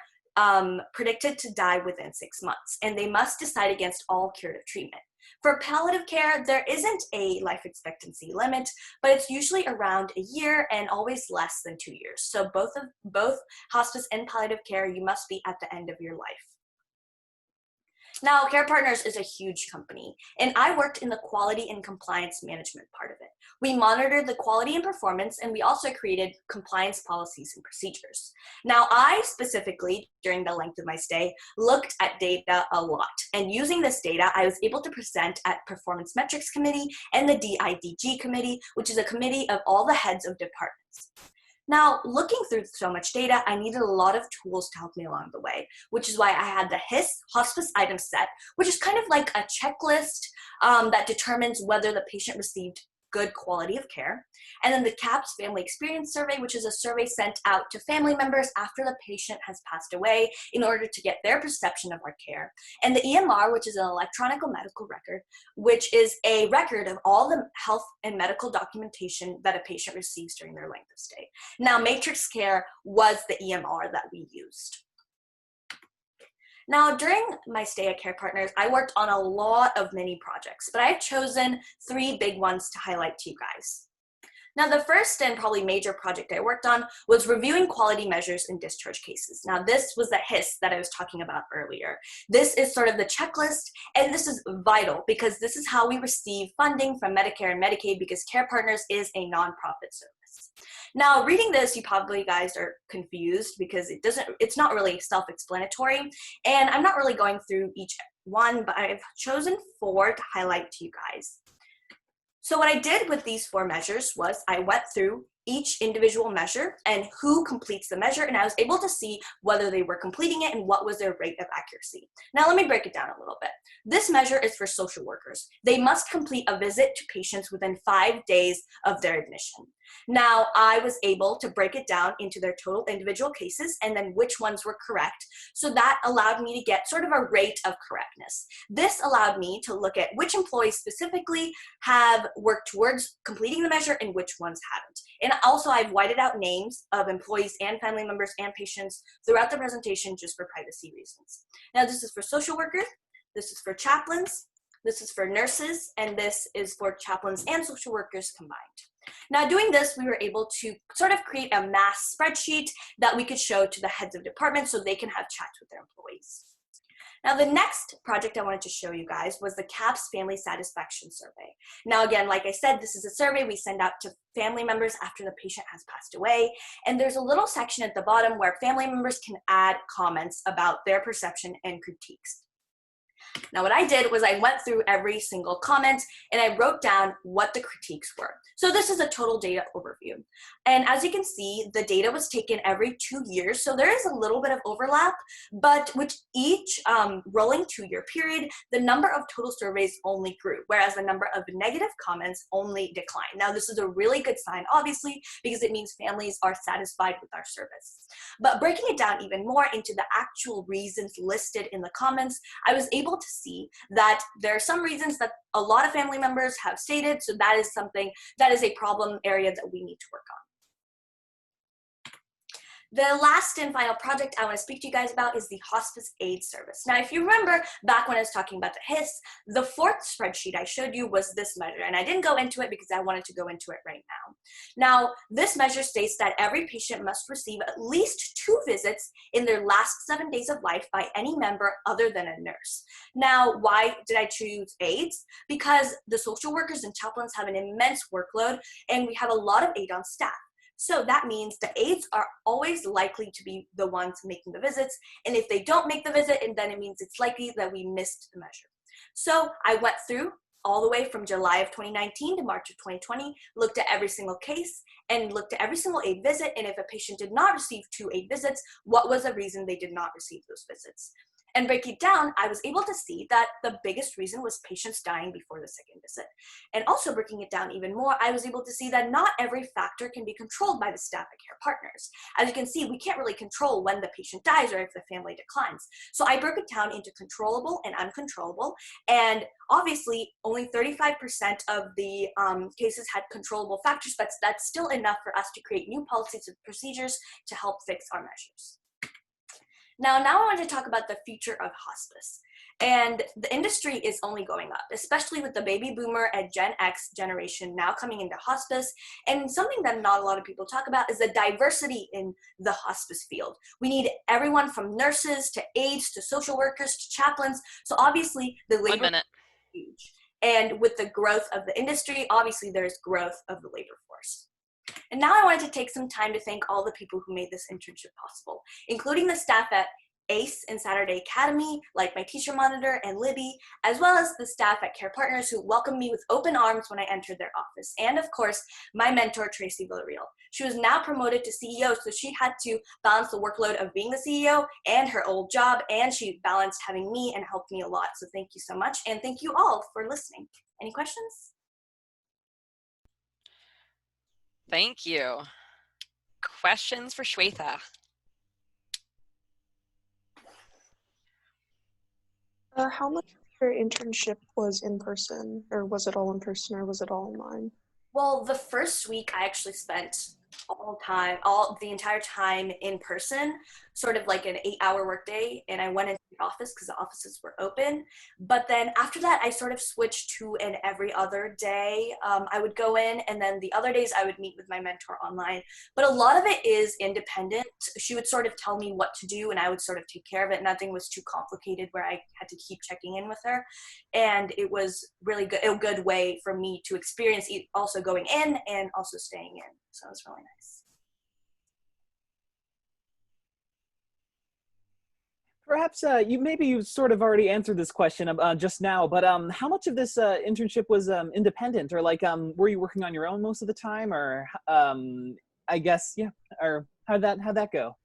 predicted to die within 6 months, and they must decide against all curative treatment. For palliative care, there isn't a life expectancy limit, but it's usually around a year and always less than 2 years. So both hospice and palliative care, you must be at the end of your life. Now, Care Partners is a huge company, and I worked in the quality and compliance management part of it. We monitored the quality and performance, and we also created compliance policies and procedures. Now, I specifically, during the length of my stay, looked at data a lot, and using this data, I was able to present at Performance Metrics Committee and the DIDG Committee, which is a committee of all the heads of departments. Now, looking through so much data, I needed a lot of tools to help me along the way, which is why I had the HIS hospice item set, which is kind of like a checklist that determines whether the patient received good quality of care. And then the CAPS Family Experience Survey, which is a survey sent out to family members after the patient has passed away in order to get their perception of our care. And the EMR, which is an electronic medical record, which is a record of all the health and medical documentation that a patient receives during their length of stay. Now, Matrix Care was the EMR that we used. Now, during my stay at Care Partners, I worked on a lot of mini projects, but I've chosen 3 big ones to highlight to you guys. Now, the first and probably major project I worked on was reviewing quality measures in discharge cases. Now, this was the HIS that I was talking about earlier. This is sort of the checklist, and this is vital because this is how we receive funding from Medicare and Medicaid, because Care Partners is a nonprofit service. Now, reading this, you probably guys are confused because it's not really self-explanatory, and I'm not really going through each one, but I've chosen 4 to highlight to you guys. So what I did with these 4 measures was I went through each individual measure and who completes the measure, and I was able to see whether they were completing it and what was their rate of accuracy. Now let me break it down a little bit. This measure is for social workers. They must complete a visit to patients within 5 days of their admission. Now, I was able to break it down into their total individual cases and then which ones were correct. So that allowed me to get sort of a rate of correctness. This allowed me to look at which employees specifically have worked towards completing the measure and which ones haven't. And also I've whited out names of employees and family members and patients throughout the presentation just for privacy reasons. Now, this is for social workers, this is for chaplains, this is for nurses, and this is for chaplains and social workers combined. Now, doing this, we were able to sort of create a mass spreadsheet that we could show to the heads of departments so they can have chats with their employees. Now, the next project I wanted to show you guys was the CAPS Family Satisfaction Survey. Now, again, like I said, this is a survey we send out to family members after the patient has passed away. And there's a little section at the bottom where family members can add comments about their perception and critiques. Now, what I did was I went through every single comment and I wrote down what the critiques were. So this is a total data overview. And as you can see, the data was taken every 2 years. So there is a little bit of overlap, but with each rolling 2-year period, the number of total surveys only grew, whereas the number of negative comments only declined. Now, this is a really good sign, obviously, because it means families are satisfied with our service. But breaking it down even more into the actual reasons listed in the comments, I was able to see that there are some reasons that a lot of family members have stated, so that is something that is a problem area that we need to work on. The last and final project I want to speak to you guys about is the hospice aid service. Now, if you remember back when I was talking about the HIS, the fourth spreadsheet I showed you was this measure, and I didn't go into it because I wanted to go into it right now. Now, this measure states that every patient must receive at least 2 visits in their last 7 days of life by any member other than a nurse. Now, why did I choose aides? Because the social workers and chaplains have an immense workload, and we have a lot of aid on staff. So that means the aides are always likely to be the ones making the visits. And if they don't make the visit, then it means it's likely that we missed the measure. So I went through all the way from July of 2019 to March of 2020, looked at every single case and looked at every single aid visit. And if a patient did not receive 2 aid visits, what was the reason they did not receive those visits? And breaking it down, I was able to see that the biggest reason was patients dying before the second visit. And also breaking it down even more, I was able to see that not every factor can be controlled by the staff at care partners. As you can see, we can't really control when the patient dies or if the family declines. So I broke it down into controllable and uncontrollable. And obviously, only 35% of the cases had controllable factors, but that's still enough for us to create new policies and procedures to help fix our measures. Now I want to talk about the future of hospice. And the industry is only going up, especially with the baby boomer and Gen X generation now coming into hospice. And something that not a lot of people talk about is the diversity in the hospice field. We need everyone from nurses to aides to social workers to chaplains. So obviously the labor is huge. And with the growth of the industry, obviously there's growth of the labor force. And now I wanted to take some time to thank all the people who made this internship possible, including the staff at ACE and Saturday Academy, like my teacher monitor and Libby, as well as the staff at Care Partners who welcomed me with open arms when I entered their office. And of course, my mentor, Tracy Villarreal. She was now promoted to CEO, so she had to balance the workload of being the CEO and her old job, and she balanced having me and helped me a lot. So thank you so much, and thank you all for listening. Any questions? Thank you. Questions for Shwetha? How much of your internship was in person, or was it all in person, or was it all online? Well, the first week I actually spent the entire time in person, sort of like an 8-hour workday, and I went into the office because the offices were open. But then after that, I sort of switched to an every other day. I would go in, and then the other days I would meet with my mentor online. But a lot of it is independent. She would sort of tell me what to do, and I would sort of take care of it. Nothing was too complicated where I had to keep checking in with her. And it was really good, a good way for me to experience also going in and also staying in. So it was really nice. Perhaps you sort of already answered this question just now, but how much of this internship was independent, or like were you working on your own most of the time, or I guess or how'd that go?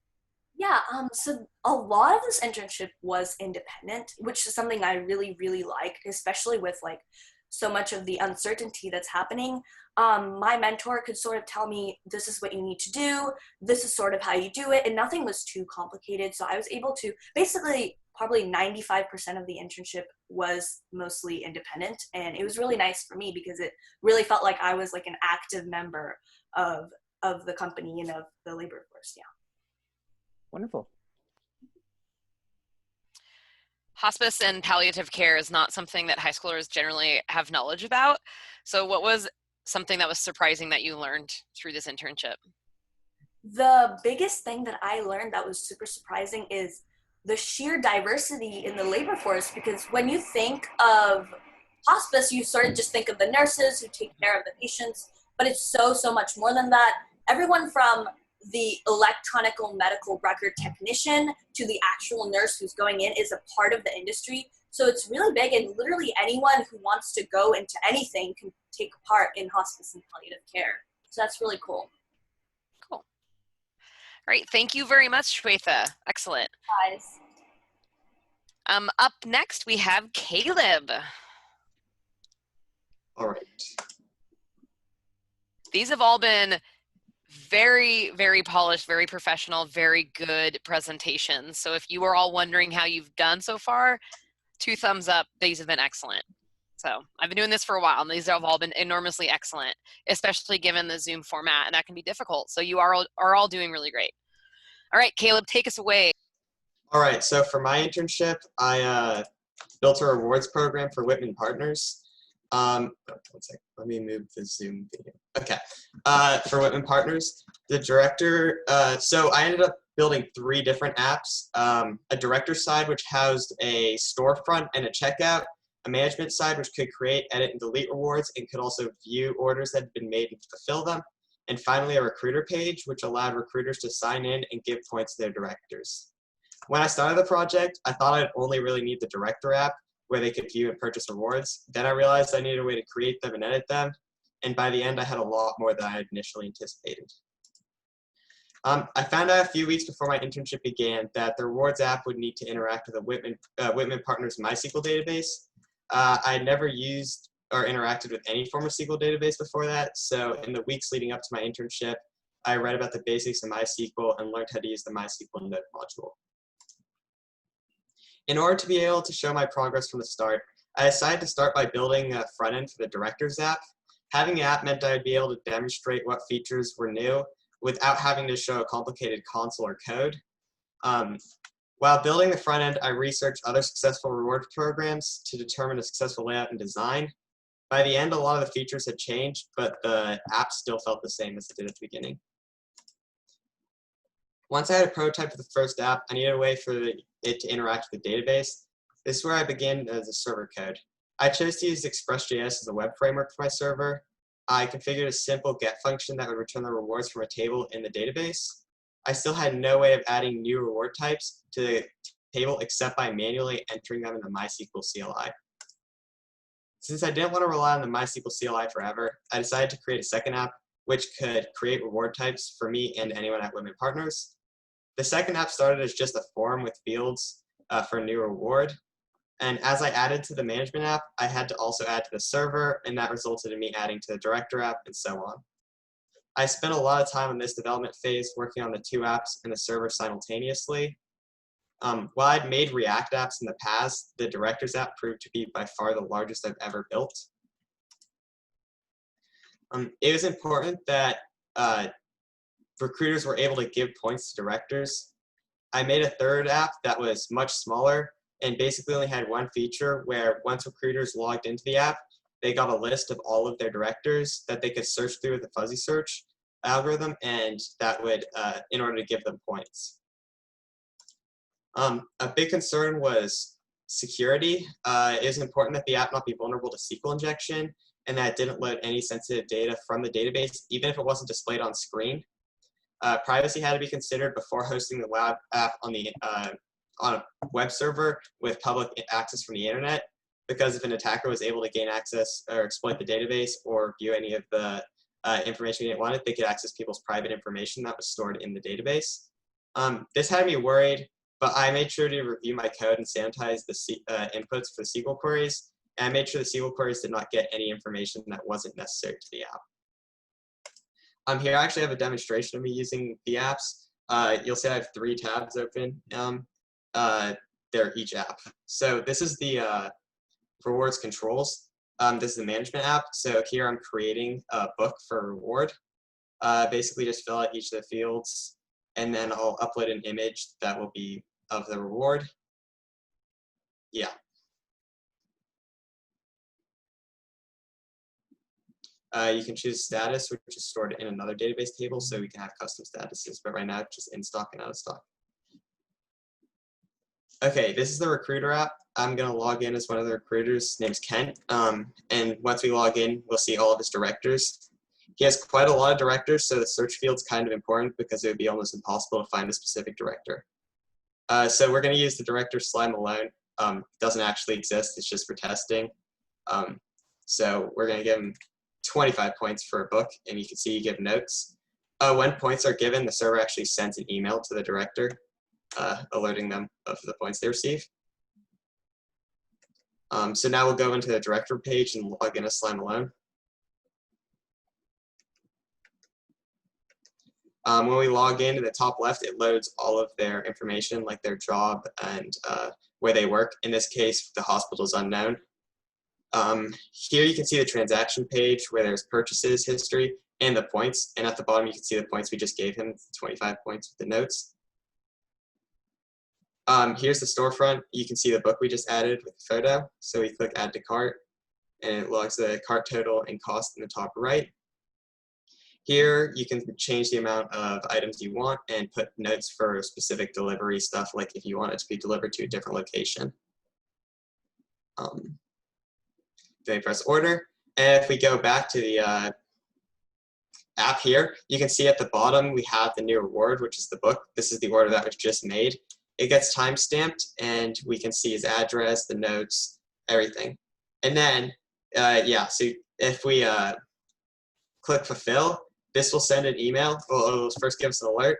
Yeah, so a lot of this internship was independent, which is something I really, really liked, especially with like so much of the uncertainty that's happening. My mentor could sort of tell me, this is what you need to do, this is sort of how you do it, and nothing was too complicated. So I was able to, basically, probably 95% of the internship was mostly independent, and it was really nice for me because it really felt like I was like an active member of the company and of the labor force, yeah. Wonderful. Hospice and palliative care is not something that high schoolers generally have knowledge about. So what was something that was surprising that you learned through this internship? The biggest thing that I learned that was super surprising is the sheer diversity in the labor force, because when you think of hospice, you sort of just think of the nurses who take care of the patients, but it's so much more than that. Everyone from the electronic medical record technician to the actual nurse who's going in is a part of the industry. So it's really big, and literally anyone who wants to go into anything can take part in hospice and palliative care. So that's really cool. Cool. All right, thank you very much, Shwetha. Excellent. Guys. Up next, we have Caleb. All right. These have all been very, very polished, very professional, very good presentations. So if you are all wondering how you've done so far, 2 thumbs up. These have been excellent. So I've been doing this for a while, and these have all been enormously excellent, especially given the Zoom format, and that can be difficult. So you are all doing really great. All right, Caleb, take us away. All right, so for my internship, I built a rewards program for Whitman Partners. One second, let me move the Zoom video. Okay, for Whitman Partners, the director, so I ended up building 3 different apps, a director side, which housed a storefront and a checkout, a management side, which could create, edit, and delete rewards, and could also view orders that had been made and fulfill them, and finally a recruiter page, which allowed recruiters to sign in and give points to their directors. When I started the project, I thought I'd only really need the director app, where they could view and purchase rewards. Then I realized I needed a way to create them and edit them, and by the end I had a lot more than I had initially anticipated. I found out a few weeks before my internship began that the rewards app would need to interact with the Whitman Partners MySQL database. I had never used or interacted with any form of SQL database before that, so in the weeks leading up to my internship, I read about the basics of MySQL and learned how to use the MySQL Note module. In order to be able to show my progress from the start, I decided to start by building a front end for the Directors app. Having an app meant I would be able to demonstrate what features were new without having to show a complicated console or code. While building the front end, I researched other successful reward programs to determine a successful layout and design. By the end, a lot of the features had changed, but the app still felt the same as it did at the beginning. Once I had a prototype for the first app, I needed a way for it to interact with the database. This is where I began as a server code. I chose to use Express.js as a web framework for my server. I configured a simple get function that would return the rewards from a table in the database. I still had no way of adding new reward types to the table except by manually entering them in the MySQL CLI. Since I didn't want to rely on the MySQL CLI forever, I decided to create a second app which could create reward types for me and anyone at Whitman Partners. The second app started as just a form with fields for a new reward. And as I added to the management app, I had to also add to the server, and that resulted in me adding to the director app and so on. I spent a lot of time on this development phase working on the 2 apps and the server simultaneously. While I'd made React apps in the past, the directors app proved to be by far the largest I've ever built. It was important that recruiters were able to give points to directors. I made a third app that was much smaller and basically only had one feature where once recruiters logged into the app, they got a list of all of their directors that they could search through with a fuzzy search algorithm, and that would, in order to give them points. A big concern was security. It is important that the app not be vulnerable to SQL injection and that it didn't load any sensitive data from the database, even if it wasn't displayed on screen. Privacy had to be considered before hosting the web app on the on a web server with public access from the internet, because if an attacker was able to gain access or exploit the database or view any of the information we didn't want, they could access people's private information that was stored in the database. This had me worried, but I made sure to review my code and sanitize the inputs for the SQL queries, and I made sure the SQL queries did not get any information that wasn't necessary to the app. Here I actually have a demonstration of me using the apps. You'll see I have 3 tabs open. They're each app. So this is the rewards controls. This is the management app. So here I'm creating a book for a reward. Basically just fill out each of the fields, and then I'll upload an image that will be of the reward. Yeah. You can choose status, which is stored in another database table, so we can have custom statuses, but right now it's just in stock and out of stock. Okay, this is the recruiter app. I'm going to log in as one of the recruiters. His name's Kent, and once we log in, we'll see all of his directors. He has quite a lot of directors, so the search field's kind of important because it would be almost impossible to find a specific director. So we're going to use the director Sly Malone. It doesn't actually exist, it's just for testing. So we're going to give him 25 points for a book, and you can see you give notes. When points are given, the server actually sends an email to the director, alerting them of the points they receive. So now we'll go into the director page and log in as Sly Malone. When we log in to the top left, it loads all of their information, like their job and where they work. In this case, the hospital is unknown. Here you can see the transaction page where there's purchases history and the points, and at the bottom you can see the points we just gave him, 25 points with the notes. Here's the storefront. You can see the book we just added with the photo. So we click add to cart, and it logs the cart total and cost in the top right. Here you can change the amount of items you want and put notes for specific delivery stuff, like if you want it to be delivered to a different location. Then we press order, and if we go back to the app here, you can see at the bottom we have the new reward, which is the book. This is the order that was just made. It gets time-stamped, and we can see his address, the notes, everything. And then, yeah, so if we click fulfill, this will send an email. Well, it will first give us an alert,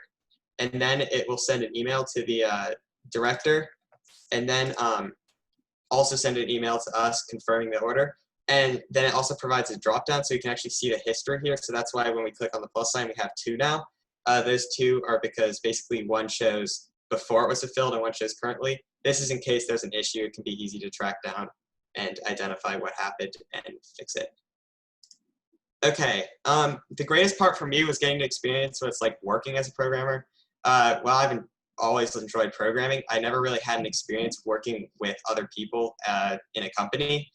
and then it will send an email to the director, and then also send an email to us confirming the order. And then it also provides a drop-down, so you can actually see the history here. So that's why when we click on the plus sign, we have 2 now. Those 2 are because basically one shows before it was fulfilled and one shows currently. This is in case there's an issue. It can be easy to track down and identify what happened and fix it. Okay, the greatest part for me was getting to experience what it's like working as a programmer. While I've always enjoyed programming, I never really had an experience working with other people in a company.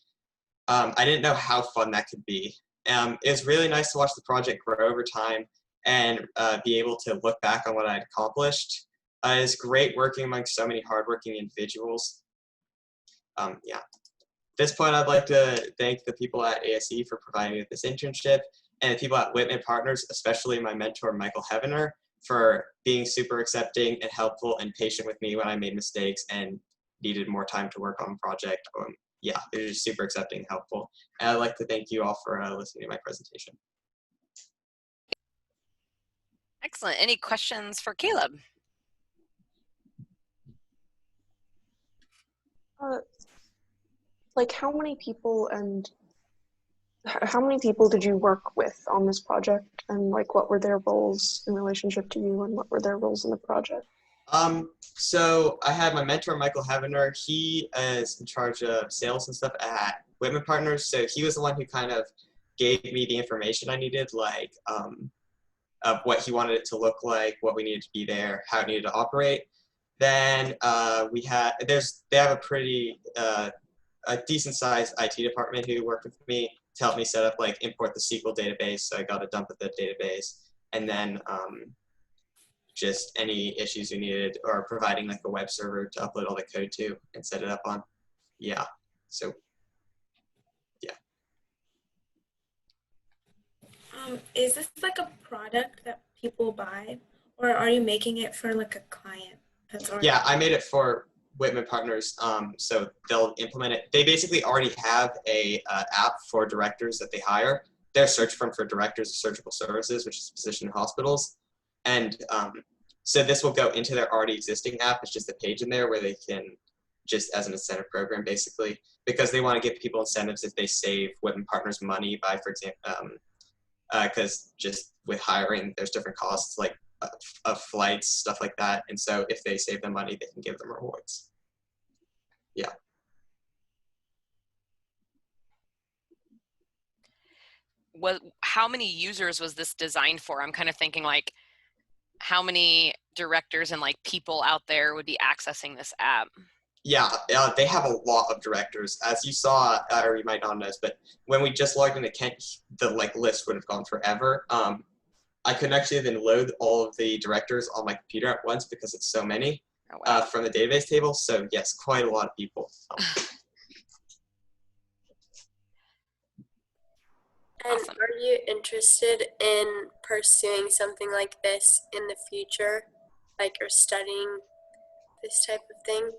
I didn't know how fun that could be. It was really nice to watch the project grow over time and be able to look back on what I'd accomplished. It's great working among so many hardworking individuals. Yeah. At this point, I'd like to thank the people at ASE for providing me with this internship, and the people at Whitman Partners, especially my mentor, Michael Heavener, for being super accepting and helpful and patient with me when I made mistakes and needed more time to work on the project. Yeah, they're just super accepting and helpful. And I'd like to thank you all for listening to my presentation. Excellent. Any questions for Caleb? Like how many people did you work with on this project, and like what were their roles in relationship to you, and what were their roles in the project? So I had my mentor, Michael Heavener. He is in charge of sales and stuff at Whitman Partners. So he was the one who kind of gave me the information I needed, like of what he wanted it to look like, what we needed to be there, how it needed to operate. Then they have a pretty a decent sized IT department who worked with me to help me set up, like, import the SQL database. So I got a dump of the database, and then just any issues we needed, or providing like a web server to upload all the code to and set it up on. Yeah. So yeah. Is this like a product that people buy, or are you making it for like a client that's already? Yeah, I made it for Whitman Partners, so they'll implement it. They basically already have a app for directors that they hire. Their search firm for directors of surgical services, which is positioned in hospitals. And so this will go into their already existing app. It's just a page in there where they can, just as an incentive program, basically, because they want to give people incentives if they save Whitman Partners money by, for example, because just with hiring, there's different costs like of flights, stuff like that. And so if they save them money, they can give them rewards. Yeah. How many users was this designed for? I'm kind of thinking like how many directors and like people out there would be accessing this app? Yeah, they have a lot of directors. As you saw, or you might not know this, but when we just logged into Kent, the list would have gone forever. I couldn't actually even load all of the directors on my computer at once because it's so many from the database table. So yes, quite a lot of people. And Awesome. are you interested in pursuing something like this in the future, like or studying this type of thing?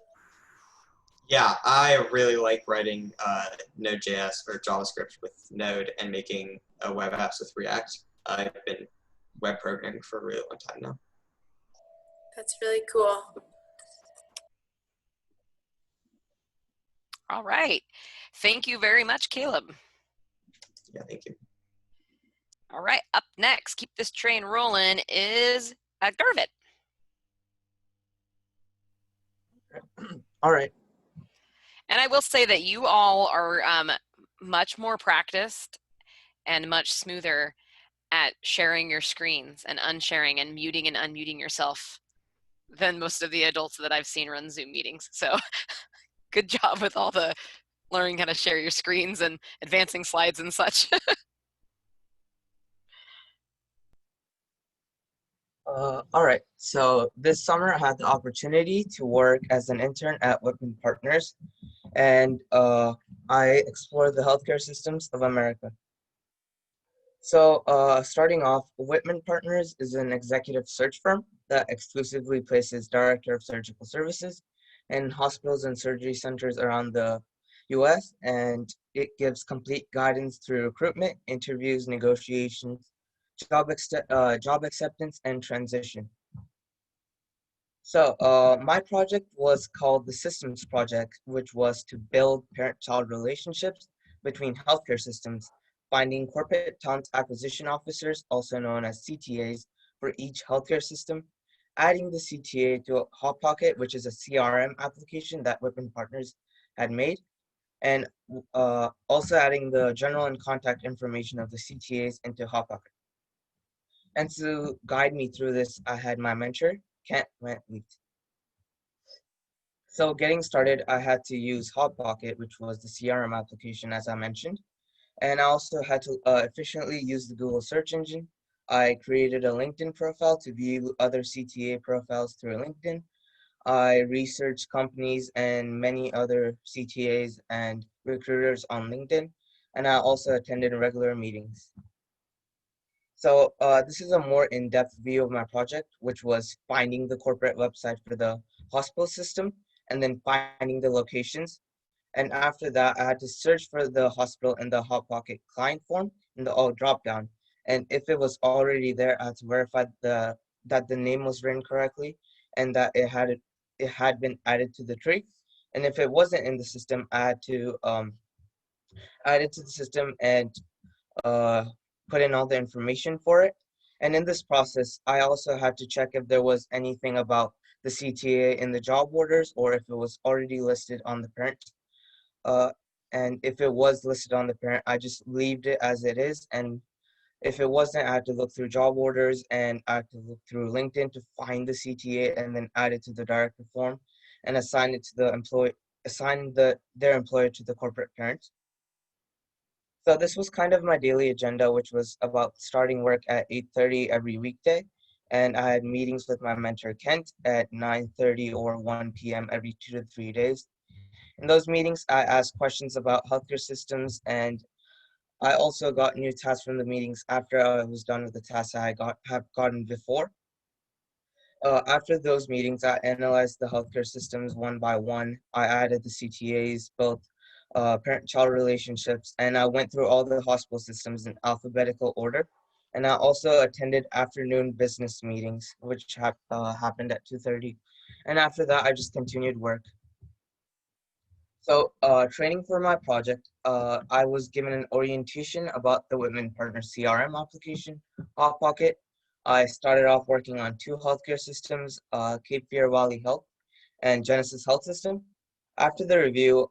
Yeah, I really like writing Node.js or JavaScript with Node and making web apps with React. I've been web programming for a really long time now. That's really cool. All right. Thank you very much, Caleb. Yeah, thank you. All right, up next, keep this train rolling, is Garvit. All right. And I will say that you all are much more practiced and much smoother at sharing your screens and unsharing and muting and unmuting yourself than most of the adults that I've seen run Zoom meetings. So good job with all the learning how to share your screens and advancing slides and such. All right. So this summer I had the opportunity to work as an intern at Whitman Partners, and I explored the healthcare systems of America. So starting off, Whitman Partners is an executive search firm that exclusively places director of surgical services in hospitals and surgery centers around the US, and it gives complete guidance through recruitment, interviews, negotiations, job acceptance, and transition. So my project was called the Systems Project, which was to build parent-child relationships between healthcare systems, finding corporate talent acquisition officers, also known as CTAs, for each healthcare system, adding the CTA to Hot Pocket, which is a CRM application that Whitman Partners had made, and also adding the general and contact information of the CTAs into Hot Pocket. And to guide me through this, I had my mentor, Kent Went. So getting started, I had to use Hot Pocket, which was the CRM application, as I mentioned. And I also had to efficiently use the Google search engine. I created a LinkedIn profile to view other CTA profiles through LinkedIn. I researched companies and many other CTAs and recruiters on LinkedIn. And I also attended regular meetings. So this is a more in-depth view of my project, which was finding the corporate website for the hospital system and then finding the locations. And after that, I had to search for the hospital in the Hot Pocket client form in the all dropdown. And if it was already there, I had to verify that the name was written correctly and that it had been added to the tree. And if it wasn't in the system, I had to add it to the system and put in all the information for it. And in this process, I also had to check if there was anything about the CTA in the job orders or if it was already listed on the parent. And if it was listed on the parent, I just leaved it as it is. And if it wasn't, I had to look through job orders and I had to look through LinkedIn to find the CTA and then add it to the director form and assign it to the employee, their employer to the corporate parent. So this was kind of my daily agenda, which was about starting work at 8:30 every weekday. And I had meetings with my mentor, Kent, at 9:30 or 1 p.m. every 2 to 3 days. In those meetings, I asked questions about healthcare systems, and I also got new tasks from the meetings after I was done with the tasks I have gotten before. After those meetings, I analyzed the healthcare systems one by one. I added the CTAs, built parent-child relationships, and I went through all the hospital systems in alphabetical order. And I also attended afternoon business meetings, which happened at 2:30. And after that, I just continued work. So training for my project, I was given an orientation about the Whitman Partners CRM application, Hot Pocket. I started off working on 2 healthcare systems, Cape Fear Valley Health and Genesis Health System. After the review,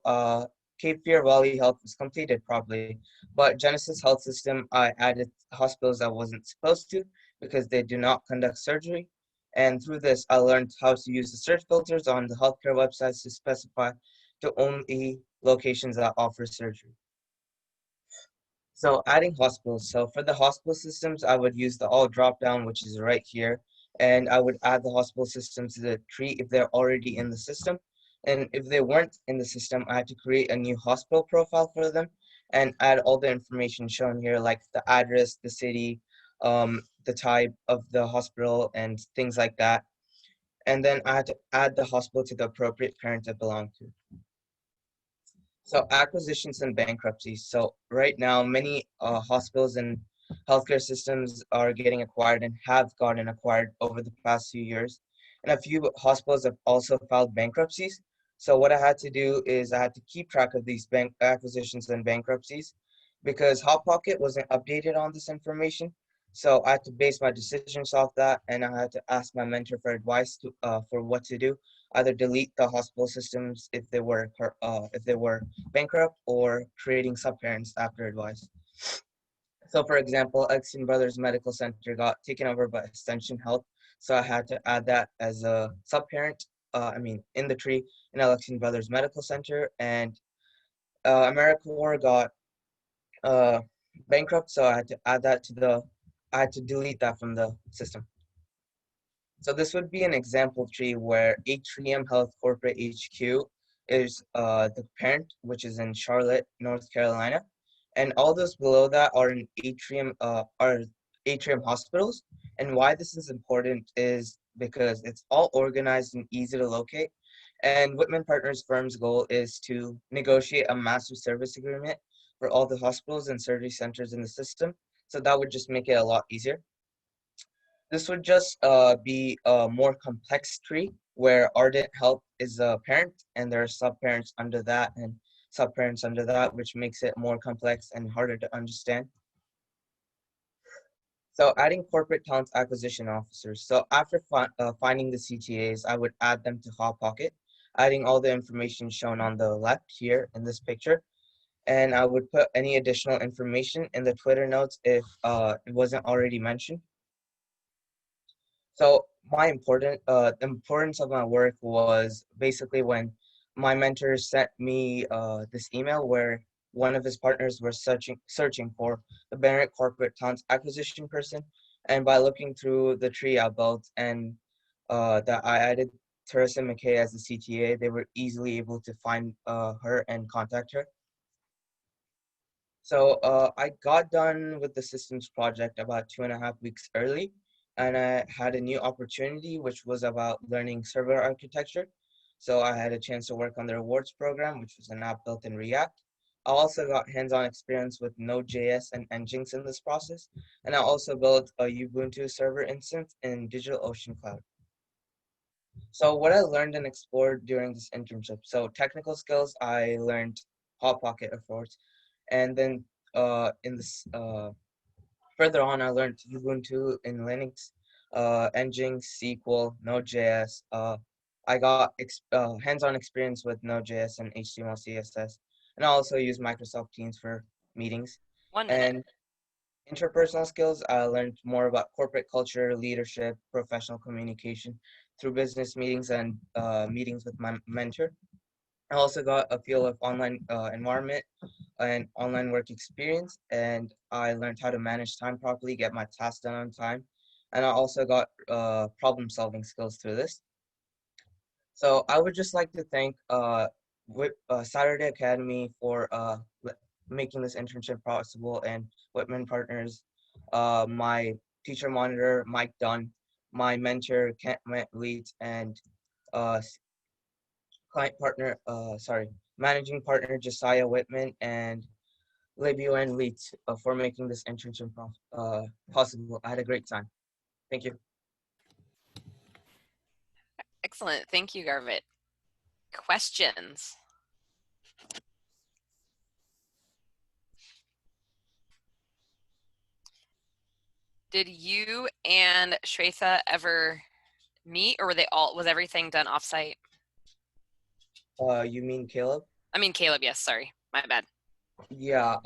Cape Fear Valley Health was completed properly, but Genesis Health System, I added hospitals I wasn't supposed to because they do not conduct surgery. And through this, I learned how to use the search filters on the healthcare websites to specify to only locations that offer surgery. So adding hospitals. So for the hospital systems, I would use the all drop down, which is right here. And I would add the hospital systems to the tree if they're already in the system. And if they weren't in the system, I had to create a new hospital profile for them and add all the information shown here, like the address, the city, the type of the hospital, and things like that. And then I had to add the hospital to the appropriate parent it belonged to. So acquisitions and bankruptcies. So right now, many hospitals and healthcare systems are getting acquired and have gotten acquired over the past few years. And a few hospitals have also filed bankruptcies. So what I had to do is I had to keep track of these bank acquisitions and bankruptcies because Hot Pocket wasn't updated on this information. So I had to base my decisions off that, and I had to ask my mentor for advice for what to do. Either delete the hospital systems if they were bankrupt, or creating subparents after advice. So for example, Exton Brothers Medical Center got taken over by Extension Health. So I had to add that as a subparent, in the tree in Exton Brothers Medical Center. And AmeriCorps got bankrupt, so I had to add that I had to delete that from the system. So this would be an example tree where Atrium Health Corporate HQ is the parent, which is in Charlotte, North Carolina. And all those below that are in Atrium hospitals. And why this is important is because it's all organized and easy to locate. And Whitman Partners firm's goal is to negotiate a master service agreement for all the hospitals and surgery centers in the system. So that would just make it a lot easier. This would just be a more complex tree where Ardent Health is a parent and there are subparents under that and subparents under that, which makes it more complex and harder to understand. So adding corporate talent acquisition officers. So after finding the CTAs, I would add them to Hot Pocket, adding all the information shown on the left here in this picture. And I would put any additional information in the Twitter notes if it wasn't already mentioned. So the importance of my work was basically when my mentor sent me this email where one of his partners were searching for the Barrett corporate talent acquisition person. And by looking through the tree I built and that I added Teresa McKay as the CTA, they were easily able to find her and contact her. So I got done with the systems project about 2.5 weeks early, and I had a new opportunity, which was about learning server architecture. So I had a chance to work on the rewards program, which was an app built in React. I also got hands-on experience with Node.js and Nginx in this process. And I also built a Ubuntu server instance in DigitalOcean Cloud. So what I learned and explored during this internship. So technical skills, I learned Hot Pocket, of course. And then further on, I learned Ubuntu in Linux, Nginx, SQL, Node.js. I got hands-on experience with Node.js and HTML, CSS. And I also use Microsoft Teams for meetings. 1 minute. And interpersonal skills, I learned more about corporate culture, leadership, professional communication through business meetings and meetings with my mentor. I also got a feel of online environment and online work experience, and I learned how to manage time properly, get my tasks done on time. And I also got problem solving skills through this. So I would just like to thank Saturday Academy for making this internship possible, and Whitman Partners, my teacher monitor, Mike Dunn, my mentor, Kent Leeds, and uh, managing partner Josiah Whitman and Libby and Leeds for making this internship possible. I had a great time. Thank you. Excellent. Thank you, Garvit. Questions? Did you and Shwetha ever meet, or was everything done offsite? You mean Caleb? I mean Caleb, yes, sorry. My bad. Yeah,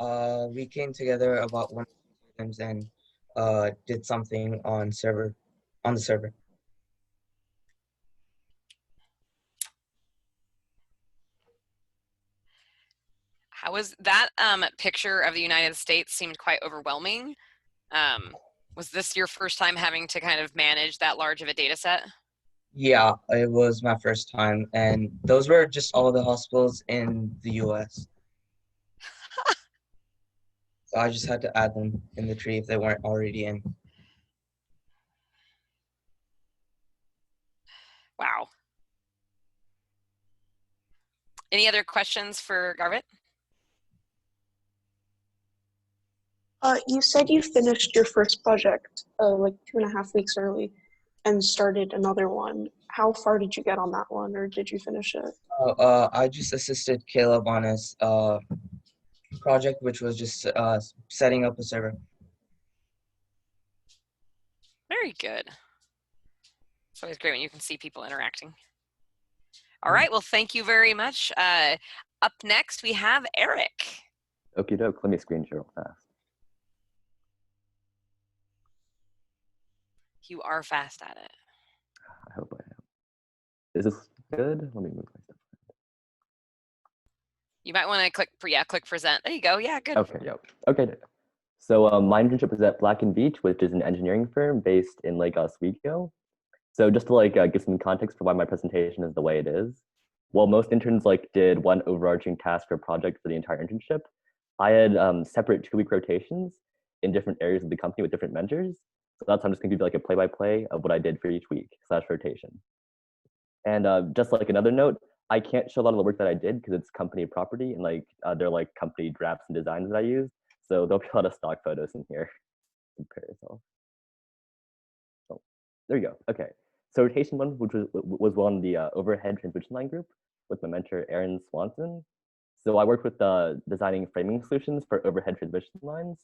we came together about one times and did something on the server. How was that picture of the United States seemed quite overwhelming. Was this your first time having to kind of manage that large of a data set? Yeah, it was my first time, and those were just all the hospitals in the US. So I just had to add them in the tree if they weren't already in. Wow. Any other questions for Garvit? You said you finished your first project like 2.5 weeks early and started another one. How far did you get on that one, or did you finish it? I just assisted Caleb on his project, which was just setting up a server. Very good. It's always great when you can see people interacting. All right, well, thank you very much. Up next, we have Eric. Okie doke, let me screen share real fast. You are fast at it. I hope I am. Is this good? Let me move my stuff. You might want to click present. There you go. Yeah, good. Okay, yep. Okay. So my internship was at Black & Veatch, which is an engineering firm based in Lake Oswego. So just to give some context for why my presentation is the way it is. While most interns did one overarching task or project for the entire internship, I had separate 2-week rotations in different areas of the company with different mentors. So that's why I'm just gonna give you a play-by-play of what I did for each week / rotation. And just another note, I can't show a lot of the work that I did because it's company property and they're company drafts and designs that I used. So there'll be a lot of stock photos in here. Compare yourself. Oh, there you go. Okay. So rotation 1, which was on the overhead transmission line group with my mentor, Aaron Swanson. So I worked with designing framing solutions for overhead transmission lines.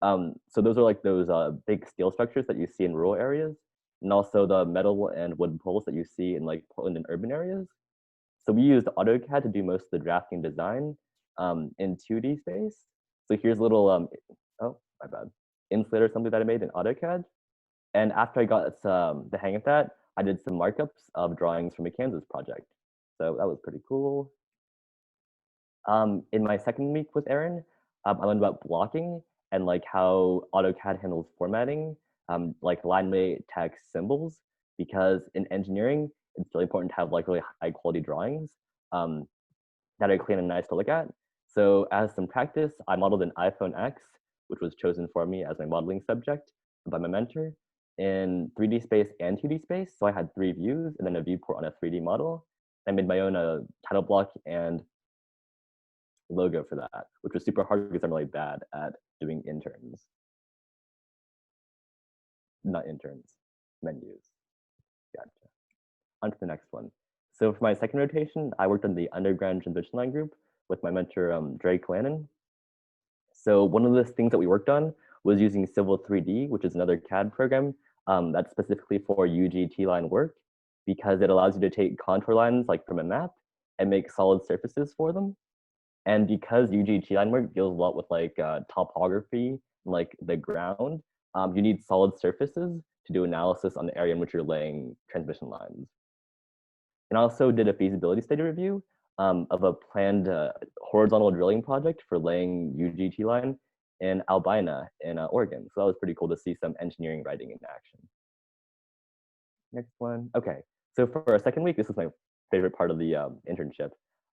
So those are those big steel structures that you see in rural areas, and also the metal and wood poles that you see in Portland and urban areas. So we used AutoCAD to do most of the drafting design in 2D space. So here's a little, oh, my bad, insulator assembly that I made in AutoCAD. And after I got the hang of that, I did some markups of drawings from a Kansas project. So that was pretty cool. In my second week with Aaron, I learned about blocking and how AutoCAD handles formatting, line weight text symbols, because in engineering, it's really important to have really high quality drawings that are clean and nice to look at. So as some practice, I modeled an iPhone X, which was chosen for me as my modeling subject by my mentor, in 3D space and 2D space. So I had 3 views and then a viewport on a 3D model. I made my own title block and logo for that, which was super hard because I'm really bad at doing interns. Not interns, menus. Gotcha. On to the next one. So for my second rotation, I worked on the underground transmission line group with my mentor, Drake Lannon. So one of the things that we worked on was using Civil 3D, which is another CAD program that's specifically for UGT line work, because it allows you to take contour lines from a map and make solid surfaces for them. And because UGT line work deals a lot with topography, the ground, you need solid surfaces to do analysis on the area in which you're laying transmission lines. And I also did a feasibility study review of a planned horizontal drilling project for laying UGT line in Albina in Oregon. So that was pretty cool to see some engineering writing in action. Next one. Okay, so for our second week, this is my favorite part of the internship.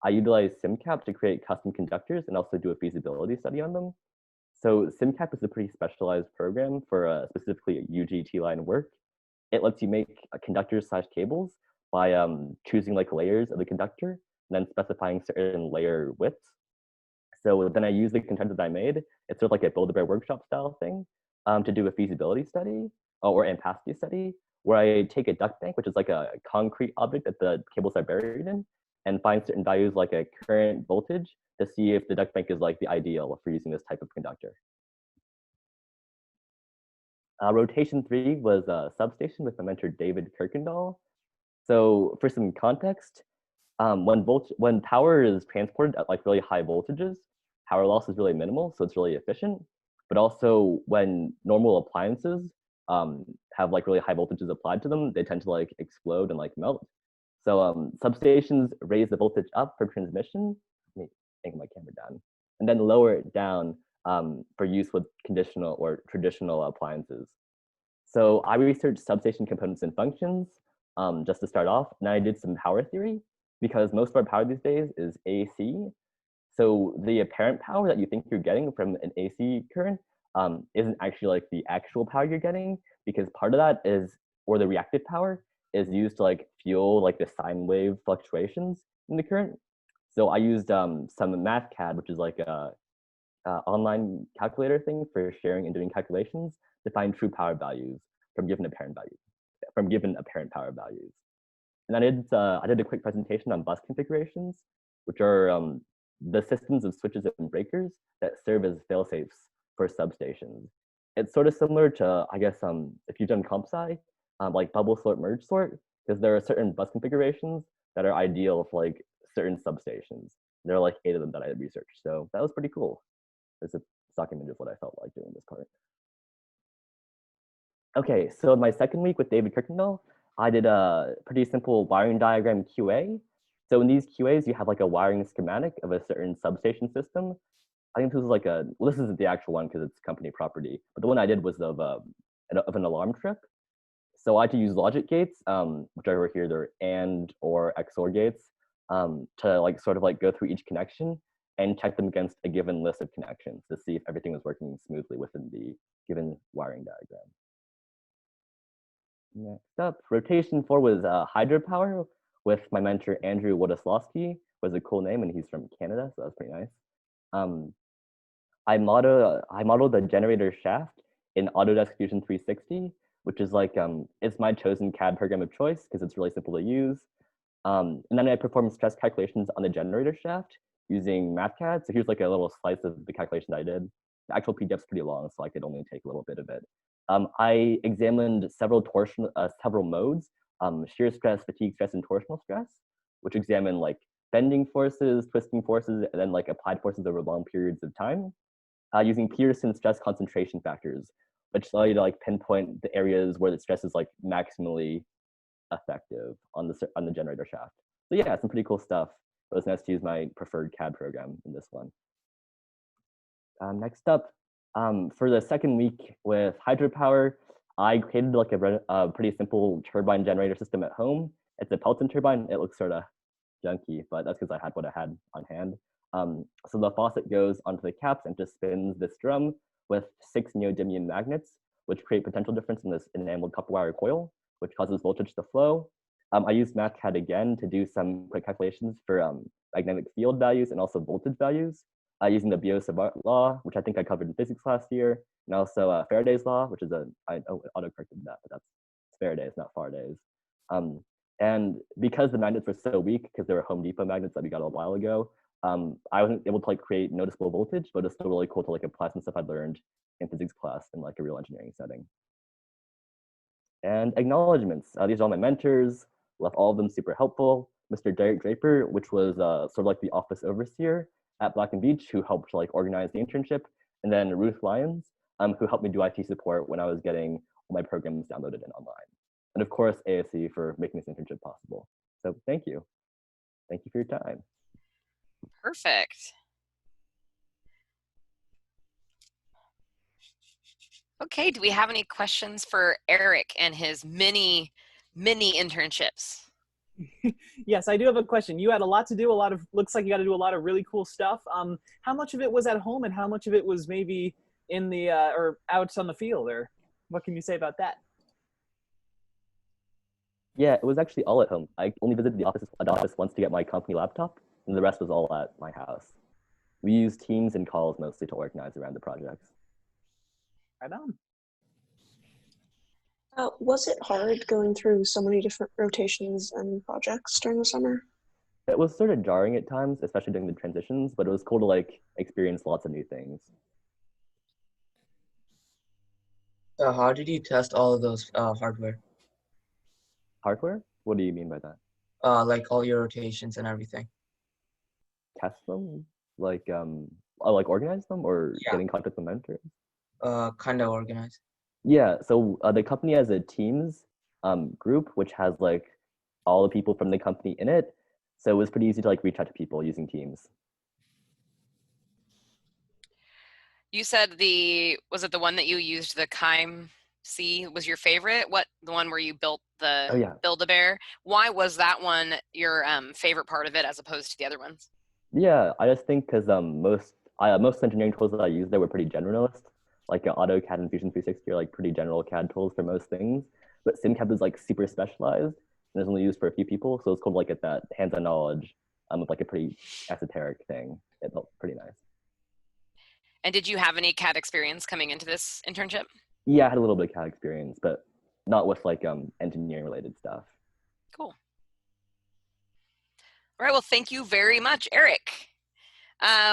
I utilized SimCap to create custom conductors and also do a feasibility study on them. So SimCap is a pretty specialized program for specifically UGT line work. it lets you make conductors / cables by choosing like layers of the conductor and then specifying certain layer widths. So then I use the content that I made. It's sort of like a Build-A-Bear workshop style thing to do a feasibility study or ampacity study, where I take a duct bank, which is like a concrete object that the cables are buried in, and find certain values like a current voltage to see if the duct bank is like the ideal for using this type of conductor. Rotation 3 was a substation with my mentor David Kirkendall. So for some context, when power is transported at like really high voltages, power loss is really minimal, so it's really efficient. But also when normal appliances have like really high voltages applied to them, they tend to like explode and like melt. So substations raise the voltage up for transmission. Let me angle my camera down, and then lower it down for use with conditional or traditional appliances. So I researched substation components and functions just to start off, and I did some power theory because most of our power these days is AC. So the apparent power that you think you're getting from an AC current isn't actually like the actual power you're getting, because part of that is, or the reactive power is used to like fuel like the sine wave fluctuations in the current. So I used some MathCAD, which is like a online calculator thing for sharing and doing calculations to find true power values from given apparent power values. And I did a quick presentation on bus configurations, which are the systems of switches and breakers that serve as fail-safes for substations. It's sort of similar to, I guess, if you've done comp sci, like bubble sort, merge sort, because there are certain bus configurations that are ideal for like certain substations. There are like 8 of them that I researched, so that was pretty cool. There's a stock image of what I felt like doing this part. Okay, so my second week with David Kirkendall, I did a pretty simple wiring diagram QA. So in these QAs, you have like a wiring schematic of a certain substation system. I think this was like well, this isn't the actual one because it's company property, but the one I did was of an alarm trip. So I had to use logic gates, which are over here, they're AND or XOR gates, to like sort of like go through each connection and check them against a given list of connections to see if everything was working smoothly within the given wiring diagram. Next up, rotation 4 was hydropower with my mentor Andrew Wodosławski. Was a cool name, and he's from Canada, so that's pretty nice. I modeled a generator shaft in Autodesk Fusion 360, which is like it's my chosen CAD program of choice because it's really simple to use. And then I performed stress calculations on the generator shaft using MathCAD. So here's like a little slice of the calculation I did. The actual PDF's pretty long, so I could only take a little bit of it. I examined several modes, shear stress, fatigue stress, and torsional stress, which examine like bending forces, twisting forces, and then like applied forces over long periods of time, using Peterson stress concentration factors, which allow you to like pinpoint the areas where the stress is like maximally effective on the generator shaft. So yeah, some pretty cool stuff. It was nice to use my preferred CAD program in this one. Next up, for the second week with hydropower, I created like a pretty simple turbine generator system at home. It's a Pelton turbine. It looks sort of junky, but that's because I had what I had on hand. So the faucet goes onto the caps and just spins this drum with 6 neodymium magnets, which create potential difference in this enameled copper wire coil, which causes voltage to flow. I used MathCAD again to do some quick calculations for magnetic field values and also voltage values, using the Biot-Savart law, which I think I covered in physics last year, and also Faraday's law, which is I auto-corrected that, but that's Faraday's, not Faraday's. And because the magnets were so weak, because they were Home Depot magnets that we got a while ago, I wasn't able to like create noticeable voltage, but it's still really cool to like apply some stuff I learned in physics class in like a real engineering setting. And acknowledgements. These are all my mentors. Left all of them super helpful. Mr. Derrick Draper, which was sort of like the office overseer at Black & Veatch, who helped like organize the internship, and then Ruth Lyons, who helped me do IT support when I was getting all my programs downloaded and online. And of course, ASE for making this internship possible. So thank you. Thank you for your time. Perfect. Okay, do we have any questions for Eric and his many internships? Yes, I do have a question. You had a lot to do, looks like you got to do a lot of really cool stuff. How much of it was at home and how much of it was maybe in the, or out on the field, or what can you say about that? Yeah, it was actually all at home. I only visited the office once to get my company laptop, and the rest was all at my house. We used Teams and calls mostly to organize around the projects. Right on. Was it hard going through so many different rotations and projects during the summer? It was sort of jarring at times, especially during the transitions, but it was cool to like experience lots of new things. So how did you test all of those hardware? Hardware? What do you mean by that? Like all your rotations and everything? Test them? Like organize them or Yeah. get in contact with mentors? Kind of organized. Yeah, so the company has a Teams group, which has like all the people from the company in it. So it was pretty easy to like reach out to people using Teams. You said was it the one that you used, the Kime C was your favorite? The one where you built the Oh, yeah. Build-A-Bear? Why was that one your favorite part of it as opposed to the other ones? Yeah, I just think because most engineering tools that I used there were pretty generalist, like AutoCAD and Fusion 360 are like pretty general CAD tools for most things. But SimCAD was like super specialized and is only used for a few people, so it's cool to like get that hands-on knowledge of like a pretty esoteric thing. It felt pretty nice. And did you have any CAD experience coming into this internship? Yeah, I had a little bit of CAD experience, but not with like engineering related stuff. Cool. All right, well, thank you very much, Eric.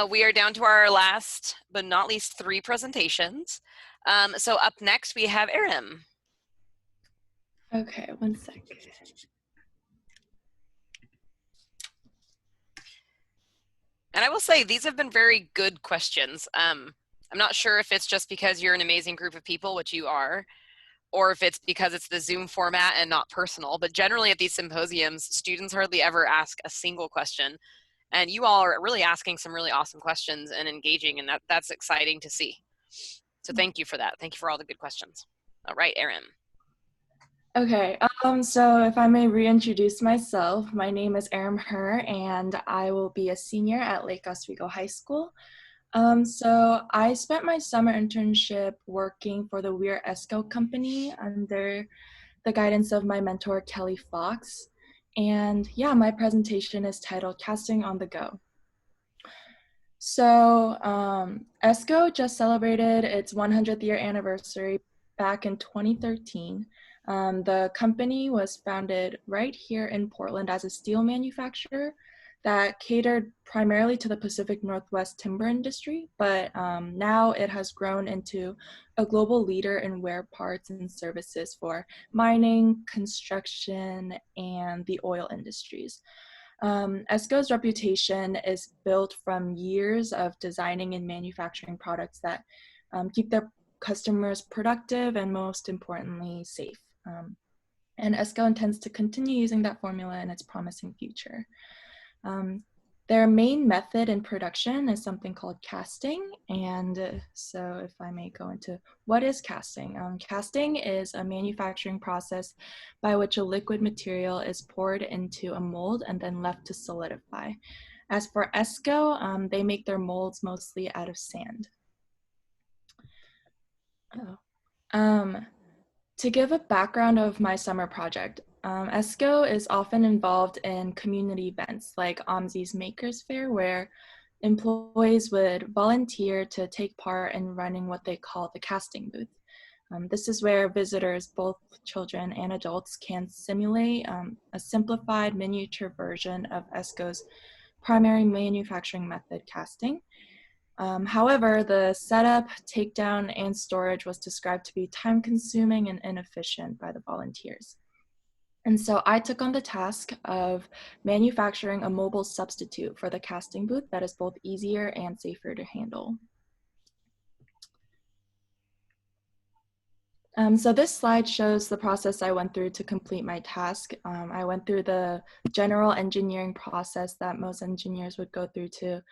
We are down to our last, but not least, 3 presentations. So up next, we have Erim. Okay, one sec. And I will say, these have been very good questions. I'm not sure if it's just because you're an amazing group of people, which you are, or if it's because it's the Zoom format and not personal. But generally at these symposiums, students hardly ever ask a single question. And you all are really asking some really awesome questions and engaging, and that's exciting to see. So thank you for that. Thank you for all the good questions. All right, Erin. Okay, so if I may reintroduce myself, my name is Erim Her, and I will be a senior at Lake Oswego High School. So I spent my summer internship working for the Weir Esco company under the guidance of my mentor, Kelly Fox. And yeah, my presentation is titled Casting on the Go. So ESCO just celebrated its 100th year anniversary back in 2013. The company was founded right here in Portland as a steel manufacturer that catered primarily to the Pacific Northwest timber industry, but now it has grown into a global leader in wear parts and services for mining, construction, and the oil industries. ESCO's reputation is built from years of designing and manufacturing products that keep their customers productive and, most importantly, safe. And ESCO intends to continue using that formula in its promising future. Their main method in production is something called casting. And so if I may go into what is casting. Casting is a manufacturing process by which a liquid material is poured into a mold and then left to solidify. As for ESCO, they make their molds mostly out of sand. To give a background of my summer project, ESCO is often involved in community events like OMSI's Makers Fair, where employees would volunteer to take part in running what they call the casting booth. This is where visitors, both children and adults, can simulate a simplified miniature version of ESCO's primary manufacturing method, casting. However, the setup, takedown, and storage was described to be time-consuming and inefficient by the volunteers. And so I took on the task of manufacturing a mobile substitute for the casting booth that is both easier and safer to handle. So this slide shows the process I went through to complete my task. I went through the general engineering process that most engineers would go through to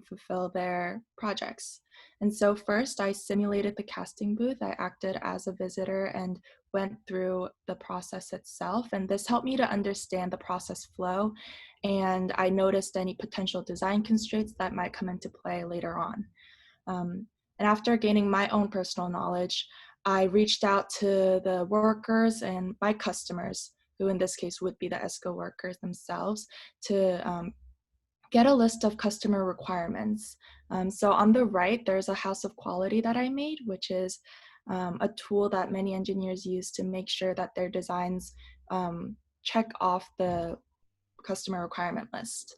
fulfill their projects. And so first I simulated the casting booth. I acted as a visitor and went through the process itself. And this helped me to understand the process flow. And I noticed any potential design constraints that might come into play later on. And after gaining my own personal knowledge, I reached out to the workers and my customers who in this case would be the ESCO workers themselves, to get a list of customer requirements. So on the right, there's a house of quality that I made, which is a tool that many engineers use to make sure that their designs check off the customer requirement list.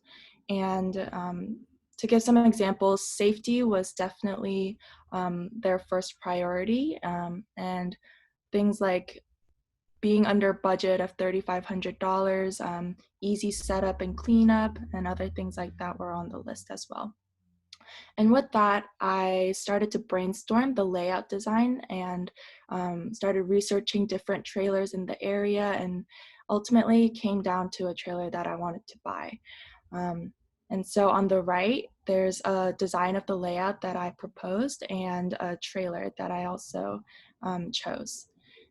And to give some examples, safety was definitely their first priority, and things like being under budget of $3,500, easy setup and cleanup, and other things like that were on the list as well. And with that, I started to brainstorm the layout design and started researching different trailers in the area, and ultimately came down to a trailer that I wanted to buy. And so on the right, there's a design of the layout that I proposed and a trailer that I also chose.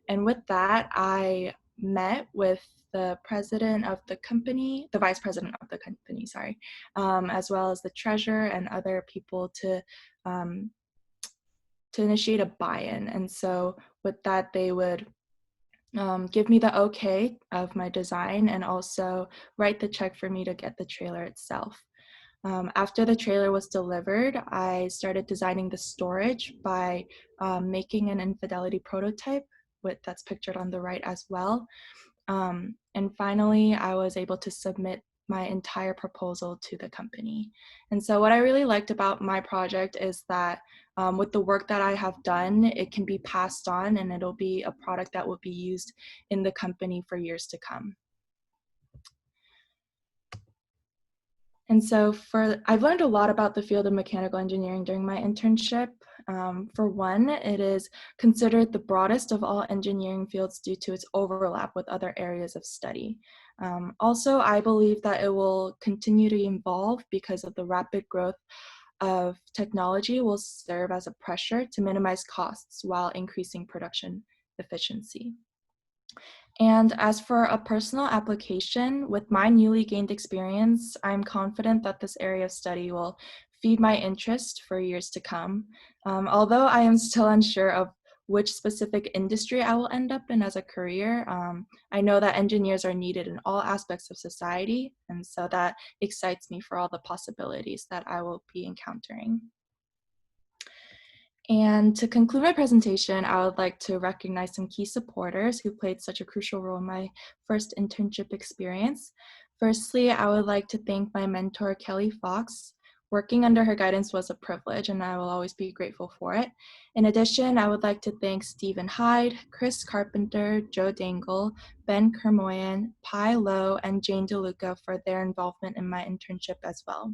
And with that, I met with the president of the company, the vice president of the company, sorry, as well as the treasurer and other people to initiate a buy-in. And so with that, they would give me the okay of my design and also write the check for me to get the trailer itself. After the trailer was delivered, I started designing the storage by making an infidelity prototype that's pictured on the right as well. And finally, I was able to submit my entire proposal to the company. And so what I really liked about my project is that with the work that I have done, it can be passed on and it'll be a product that will be used in the company for years to come. And so I've learned a lot about the field of mechanical engineering during my internship. For one, it is considered the broadest of all engineering fields due to its overlap with other areas of study. Also, I believe that it will continue to evolve because of the rapid growth of technology will serve as a pressure to minimize costs while increasing production efficiency. And as for a personal application, with my newly gained experience, I'm confident that this area of study will feed my interest for years to come. Although I am still unsure of which specific industry I will end up in as a career, I know that engineers are needed in all aspects of society, and so that excites me for all the possibilities that I will be encountering. And to conclude my presentation, I would like to recognize some key supporters who played such a crucial role in my first internship experience. Firstly, I would like to thank my mentor, Kelly Fox. Working under her guidance was a privilege, and I will always be grateful for it. In addition, I would like to thank Stephen Hyde, Chris Carpenter, Joe Dangle, Ben Kermoyan, Pi Lowe, and Jane DeLuca for their involvement in my internship as well.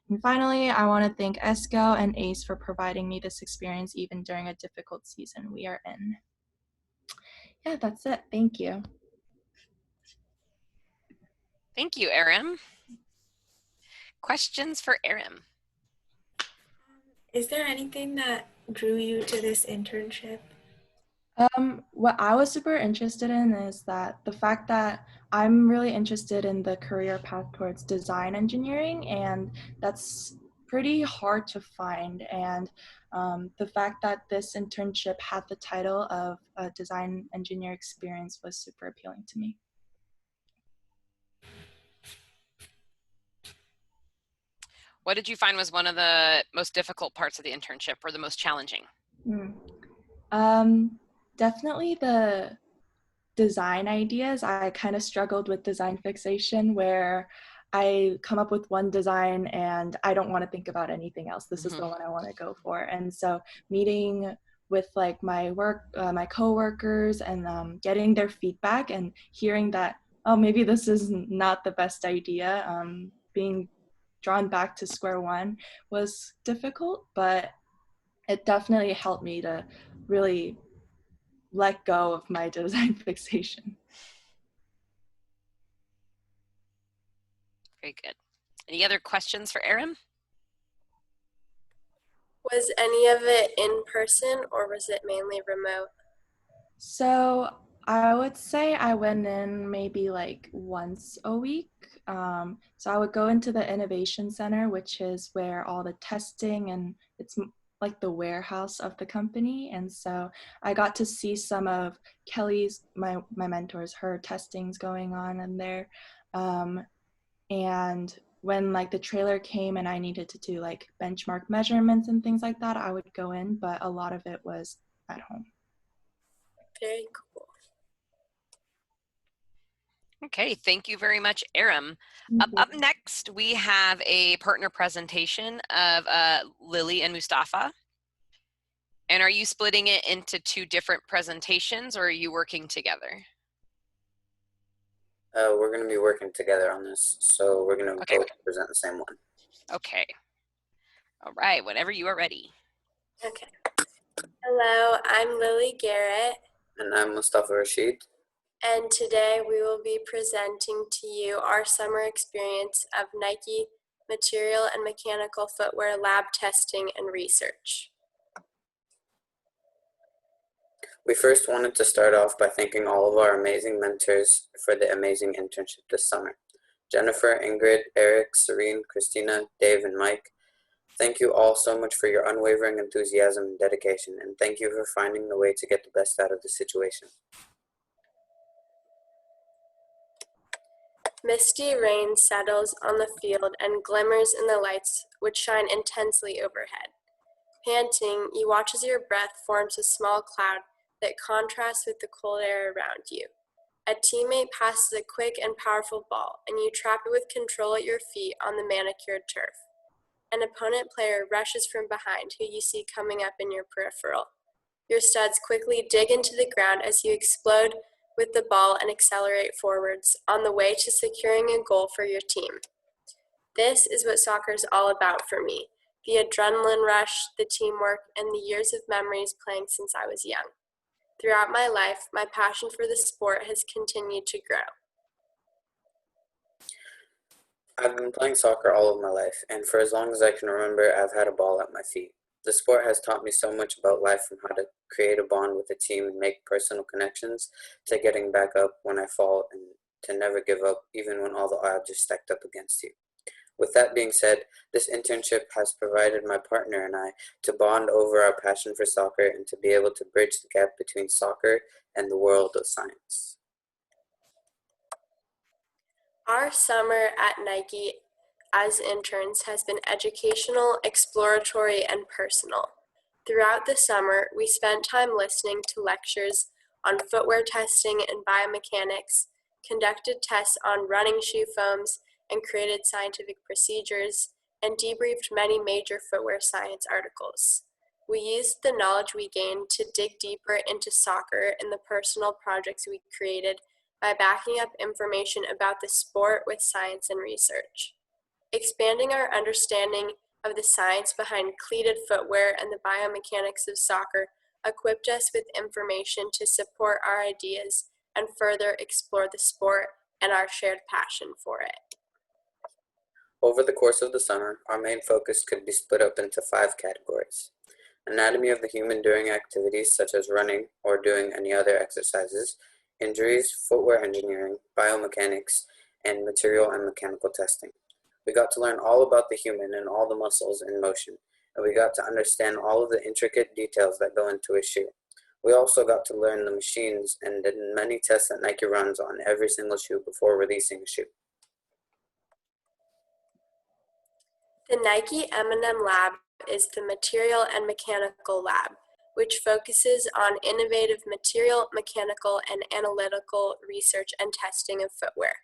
And finally, I want to thank ESCO and ACE for providing me this experience even during a difficult season we are in. Yeah, that's it. Thank you. Thank you, Erim. Questions for Erim? Is there anything that drew you to this internship? What I was super interested in is that the fact that I'm really interested in the career path towards design engineering, and that's pretty hard to find. And the fact that this internship had the title of a design engineer experience was super appealing to me. What did you find was one of the most difficult parts of the internship or the most challenging? Definitely the design ideas. I kind of struggled with design fixation, where I come up with one design and I don't want to think about anything else. This is the one I want to go for. And so meeting with like my coworkers and getting their feedback and hearing that, oh, maybe this is not the best idea, being drawn back to square one was difficult, but it definitely helped me to really let go of my design fixation. Very good. Any other questions for Erim? Was any of it in person or was it mainly remote? So I would say I went in maybe like once a week. So I would go into the Innovation Center, which is where all the testing and it's like the warehouse of the company, and so I got to see some of Kelly's, my mentors, her testings going on in there. And when like the trailer came and I needed to do like benchmark measurements and things like that, I would go in, but a lot of it was at home. Very cool. Okay, thank you very much, Erim. Up next, we have a partner presentation of Lily and Mostafa. And are you splitting it into two different presentations, or are you working together? We're going to be working together on this, so we're going to Okay. both present the same one. Okay. All right, whenever you are ready. Okay. Hello, I'm Lily Garrett. And I'm Mostafa Rasheed. And today we will be presenting to you our summer experience of Nike material and mechanical footwear lab testing and research. We first wanted to start off by thanking all of our amazing mentors for the amazing internship this summer. Jennifer, Ingrid, Eric, Serene, Christina, Dave, and Mike. Thank you all so much for your unwavering enthusiasm and dedication, and thank you for finding the way to get the best out of the situation. Misty rain settles on the field and glimmers in the lights which shine intensely overhead. Panting, you watch as your breath forms a small cloud that contrasts with the cold air around you. A teammate passes a quick and powerful ball, and you trap it with control at your feet on the manicured turf. An opponent player rushes from behind, who you see coming up in your peripheral. Your studs quickly dig into the ground as you explode with the ball and accelerate forwards on the way to securing a goal for your team. This is what soccer is all about for me: the adrenaline rush, the teamwork, and the years of memories playing since I was young. Throughout my life, my passion for the sport has continued to grow. I've been playing soccer all of my life, and for as long as I can remember, I've had a ball at my feet. The sport has taught me so much about life, from how to create a bond with a team and make personal connections, to getting back up when I fall, and to never give up even when all the odds are stacked up against you. With that being said, this internship has provided my partner and I to bond over our passion for soccer and to be able to bridge the gap between soccer and the world of science. Our summer at Nike as interns has been educational, exploratory, and personal. Throughout the summer, we spent time listening to lectures on footwear testing and biomechanics, conducted tests on running shoe foams, and created scientific procedures, and debriefed many major footwear science articles. We used the knowledge we gained to dig deeper into soccer and the personal projects we created by backing up information about the sport with science and research. Expanding our understanding of the science behind cleated footwear and the biomechanics of soccer equipped us with information to support our ideas and further explore the sport and our shared passion for it. Over the course of the summer, our main focus could be split up into 5 categories: anatomy of the human during activities such as running or doing any other exercises, injuries, footwear engineering, biomechanics, and material and mechanical testing. We got to learn all about the human and all the muscles in motion, and we got to understand all of the intricate details that go into a shoe. We also got to learn the machines and did many tests that Nike runs on every single shoe before releasing a shoe. The Nike M&M Lab is the Material and Mechanical Lab, which focuses on innovative material, mechanical, and analytical research and testing of footwear.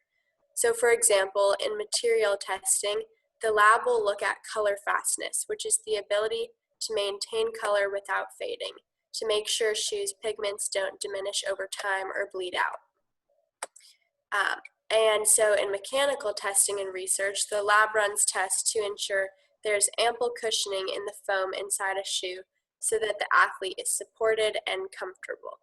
So for example, in material testing, the lab will look at color fastness, which is the ability to maintain color without fading, to make sure shoes' pigments don't diminish over time or bleed out. And so in mechanical testing and research, the lab runs tests to ensure there's ample cushioning in the foam inside a shoe so that the athlete is supported and comfortable.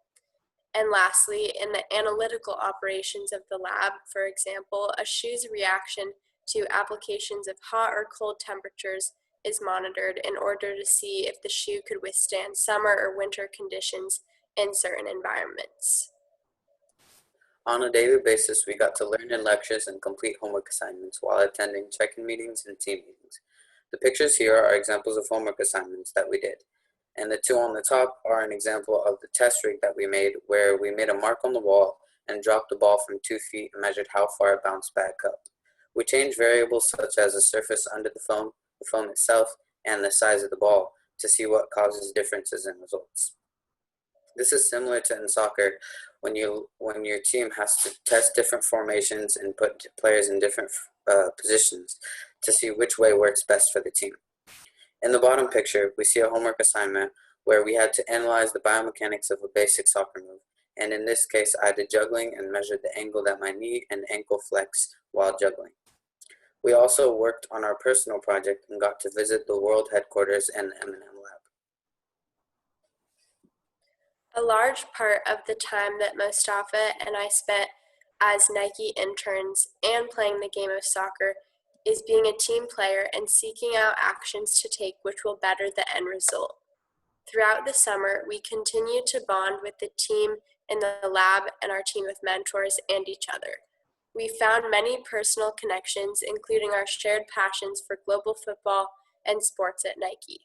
And lastly, in the analytical operations of the lab, for example, a shoe's reaction to applications of hot or cold temperatures is monitored in order to see if the shoe could withstand summer or winter conditions in certain environments. On a daily basis, we got to learn in lectures and complete homework assignments while attending check-in meetings and team meetings. The pictures here are examples of homework assignments that we did. And the two on the top are an example of the test rig that we made, where we made a mark on the wall and dropped the ball from 2 feet and measured how far it bounced back up. We changed variables such as the surface under the foam itself, and the size of the ball to see what causes differences in results. This is similar to in soccer when your team has to test different formations and put players in different positions to see which way works best for the team. In the bottom picture, we see a homework assignment where we had to analyze the biomechanics of a basic soccer move. And in this case, I did juggling and measured the angle that my knee and ankle flex while juggling. We also worked on our personal project and got to visit the world headquarters and the M&M lab. A large part of the time that Mostafa and I spent as Nike interns and playing the game of soccer is being a team player and seeking out actions to take which will better the end result. Throughout the summer, we continued to bond with the team in the lab and our team of mentors and each other. We found many personal connections, including our shared passions for global football and sports at Nike.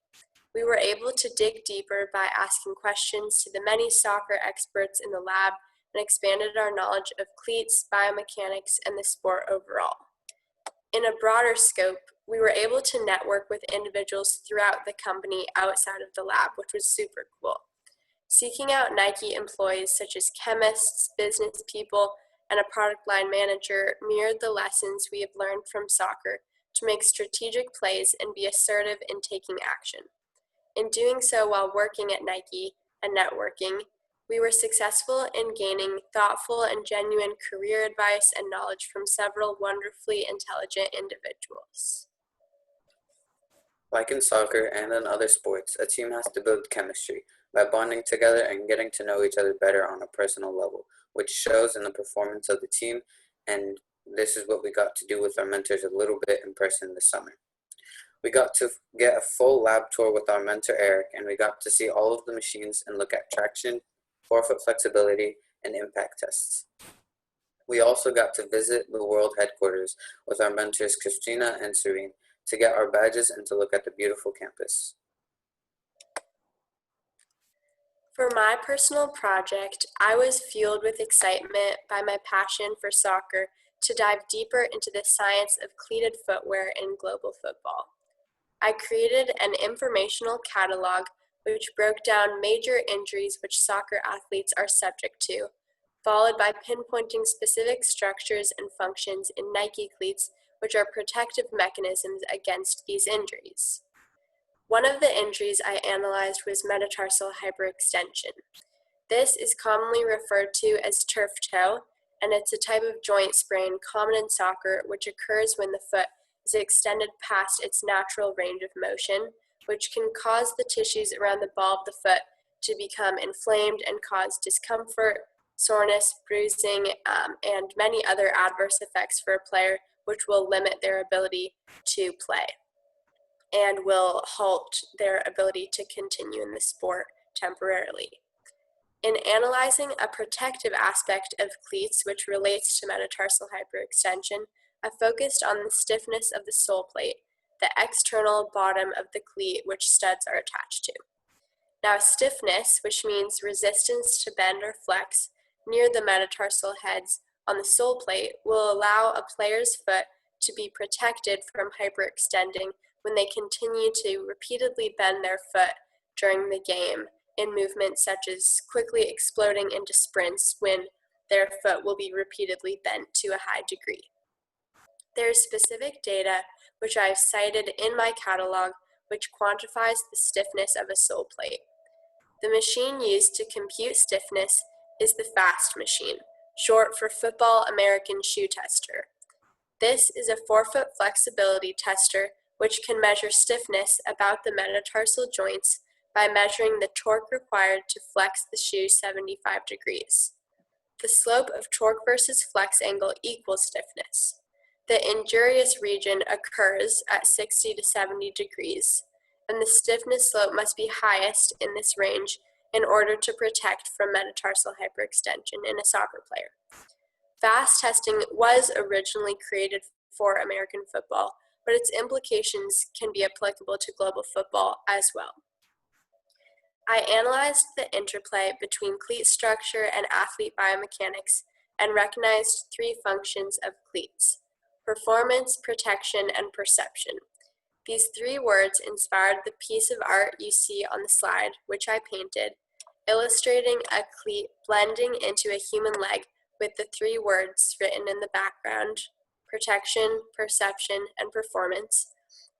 We were able to dig deeper by asking questions to the many soccer experts in the lab and expanded our knowledge of cleats, biomechanics, and the sport overall. In a broader scope, we were able to network with individuals throughout the company outside of the lab, which was super cool. Seeking out Nike employees such as chemists, business people, and a product line manager mirrored the lessons we have learned from soccer to make strategic plays and be assertive in taking action. In doing so while working at Nike and networking, we were successful in gaining thoughtful and genuine career advice and knowledge from several wonderfully intelligent individuals. Like in soccer and in other sports, a team has to build chemistry by bonding together and getting to know each other better on a personal level, which shows in the performance of the team, and this is what we got to do with our mentors a little bit in person this summer. We got to get a full lab tour with our mentor Eric, and we got to see all of the machines and look at traction, forefoot flexibility, and impact tests. We also got to visit the world headquarters with our mentors Christina and Serene to get our badges and to look at the beautiful campus. For my personal project, I was fueled with excitement by my passion for soccer to dive deeper into the science of cleated footwear in global football. I created an informational catalog which broke down major injuries which soccer athletes are subject to, followed by pinpointing specific structures and functions in Nike cleats which are protective mechanisms against these injuries. One of the injuries I analyzed was metatarsal hyperextension. This is commonly referred to as turf toe, and it's a type of joint sprain common in soccer which occurs when the foot is extended past its natural range of motion, which can cause the tissues around the ball of the foot to become inflamed and cause discomfort, soreness, bruising, and many other adverse effects for a player, which will limit their ability to play and will halt their ability to continue in the sport temporarily. In analyzing a protective aspect of cleats which relates to metatarsal hyperextension, I focused on the stiffness of the sole plate, the external bottom of the cleat which studs are attached to. Now, stiffness, which means resistance to bend or flex near the metatarsal heads on the sole plate, will allow a player's foot to be protected from hyperextending when they continue to repeatedly bend their foot during the game in movements such as quickly exploding into sprints when their foot will be repeatedly bent to a high degree. There is specific data which I have cited in my catalog which quantifies the stiffness of a sole plate. The machine used to compute stiffness is the FAST machine, short for Football American Shoe Tester. This is a forefoot flexibility tester which can measure stiffness about the metatarsal joints by measuring the torque required to flex the shoe 75 degrees. The slope of torque versus flex angle equals stiffness. The injurious region occurs at 60 to 70 degrees, and the stiffness slope must be highest in this range in order to protect from metatarsal hyperextension in a soccer player. FAST testing was originally created for American football, but its implications can be applicable to global football as well. I analyzed the interplay between cleat structure and athlete biomechanics and recognized three functions of cleats: performance, protection, and perception. These three words inspired the piece of art you see on the slide, which I painted, illustrating a cleat blending into a human leg with the three words written in the background: protection, perception, and performance,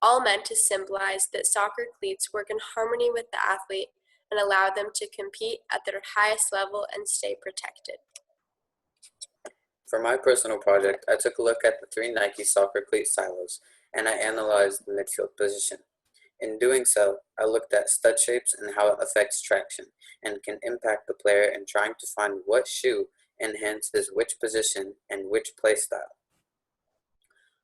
all meant to symbolize that soccer cleats work in harmony with the athlete and allow them to compete at their highest level and stay protected. For my personal project, I took a look at the 3 Nike soccer cleat silos, and I analyzed the midfield position. In doing so, I looked at stud shapes and how it affects traction and can impact the player in trying to find what shoe enhances which position and which play style.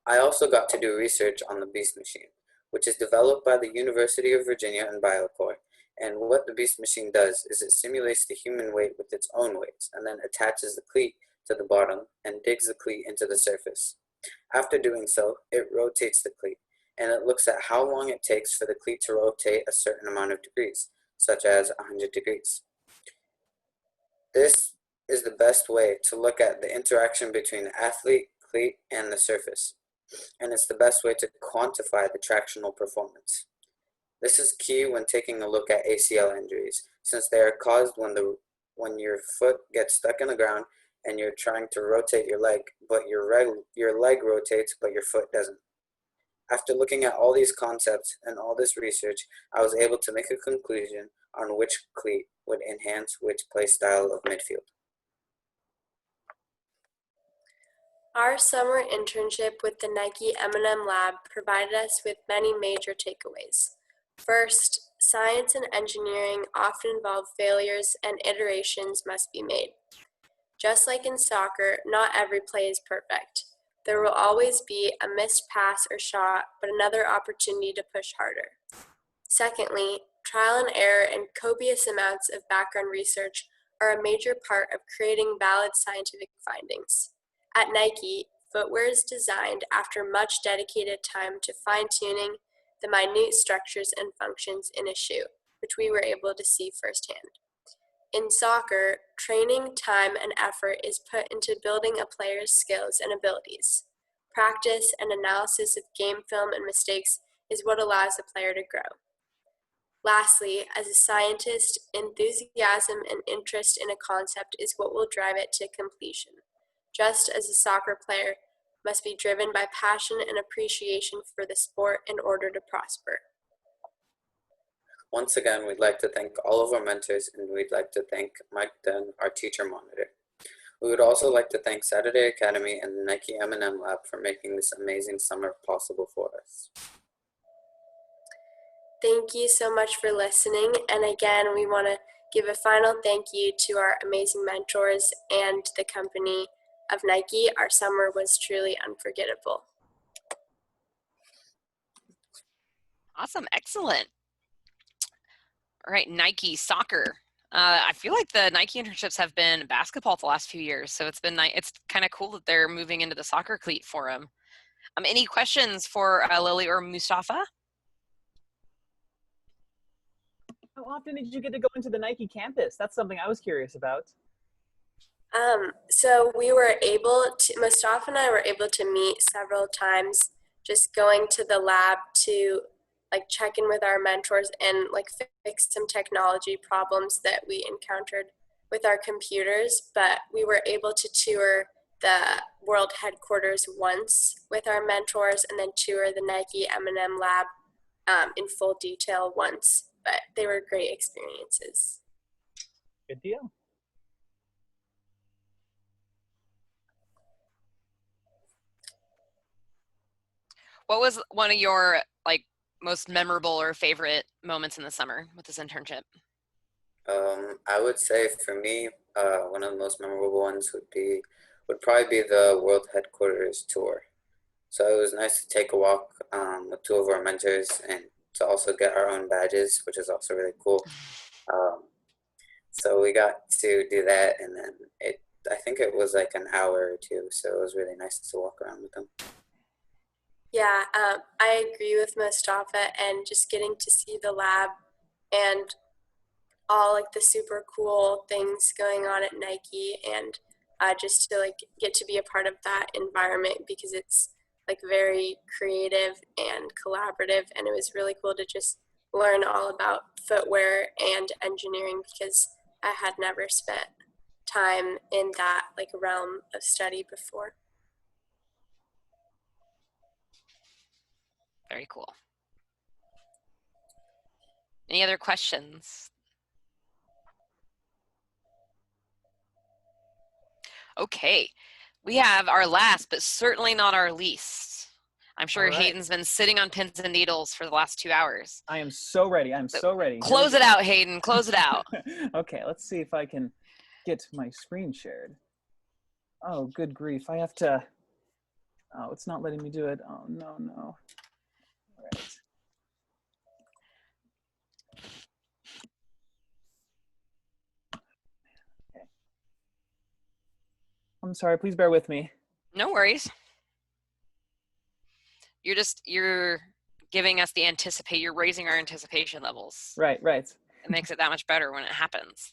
I also got to do research on the Beast Machine, which is developed by the University of Virginia and BioCore. And what the Beast Machine does is it simulates the human weight with its own weights and then attaches the cleat to the bottom and digs the cleat into the surface. After doing so, it rotates the cleat, and it looks at how long it takes for the cleat to rotate a certain amount of degrees, such as 100 degrees. This is the best way to look at the interaction between the athlete, cleat, and the surface, and it's the best way to quantify the tractional performance. This is key when taking a look at ACL injuries, since they are caused when your foot gets stuck in the ground and you're trying to rotate your leg, but your leg rotates, but your foot doesn't. After looking at all these concepts and all this research, I was able to make a conclusion on which cleat would enhance which play style of midfield. Our summer internship with the Nike M&M Lab provided us with many major takeaways. First, science and engineering often involve failures and iterations must be made. Just like in soccer, not every play is perfect. There will always be a missed pass or shot, but another opportunity to push harder. Secondly, trial and error and copious amounts of background research are a major part of creating valid scientific findings. At Nike, footwear is designed after much dedicated time to fine-tuning the minute structures and functions in a shoe, which we were able to see firsthand. In soccer, training, time, and effort is put into building a player's skills and abilities. Practice and analysis of game film and mistakes is what allows a player to grow. Lastly, as a scientist, enthusiasm and interest in a concept is what will drive it to completion, just as a soccer player must be driven by passion and appreciation for the sport in order to prosper. Once again, we'd like to thank all of our mentors, and we'd like to thank Mike Dunn, our teacher monitor. We would also like to thank Saturday Academy and the Nike M&M Lab for making this amazing summer possible for us. Thank you so much for listening. And again, we want to give a final thank you to our amazing mentors and the company of Nike. Our summer was truly unforgettable. Awesome, excellent. All right, Nike soccer. I feel like the Nike internships have been basketball the last few years, so it's kind of cool that they're moving into the soccer cleat for them. Any questions for Lily or Mostafa? How often did you get to go into the Nike campus? That's something I was curious about. So we were able to, Mostafa and I were able to meet several times, just going to the lab to check in with our mentors and fix some technology problems that we encountered with our computers. But we were able to tour the world headquarters once with our mentors and then tour the Nike M&M Lab in full detail once. But they were great experiences. Good deal. What was one of your most memorable or favorite moments in the summer with this internship? I would say for me, one of the most memorable ones would probably be the world headquarters tour. So it was nice to take a walk with two of our mentors and to also get our own badges, which is also really cool. So we got to do that, and then I think it was an hour or two, so it was really nice to walk around with them. Yeah, I agree with Mostafa, and just getting to see the lab and all like the super cool things going on at Nike, and just to like get to be a part of that environment because it's like very creative and collaborative, and it was really cool to just learn all about footwear and engineering because I had never spent time in that like realm of study before. Very cool. Any other questions? Okay, we have our last, but certainly not our least. I'm sure All right. Hayden's been sitting on pins and needles for the last 2 hours. I am so ready. I'm so ready. Here Close we it go. out, Hayden. Close it out. Okay, let's see if I can get my screen shared. Oh, good grief. I have to. Oh, it's not letting me do it. Oh, no, no. All right. Okay. I'm sorry. Please bear with me. No worries. You're giving us the you're raising our anticipation levels. Right, right. It makes it that much better when it happens.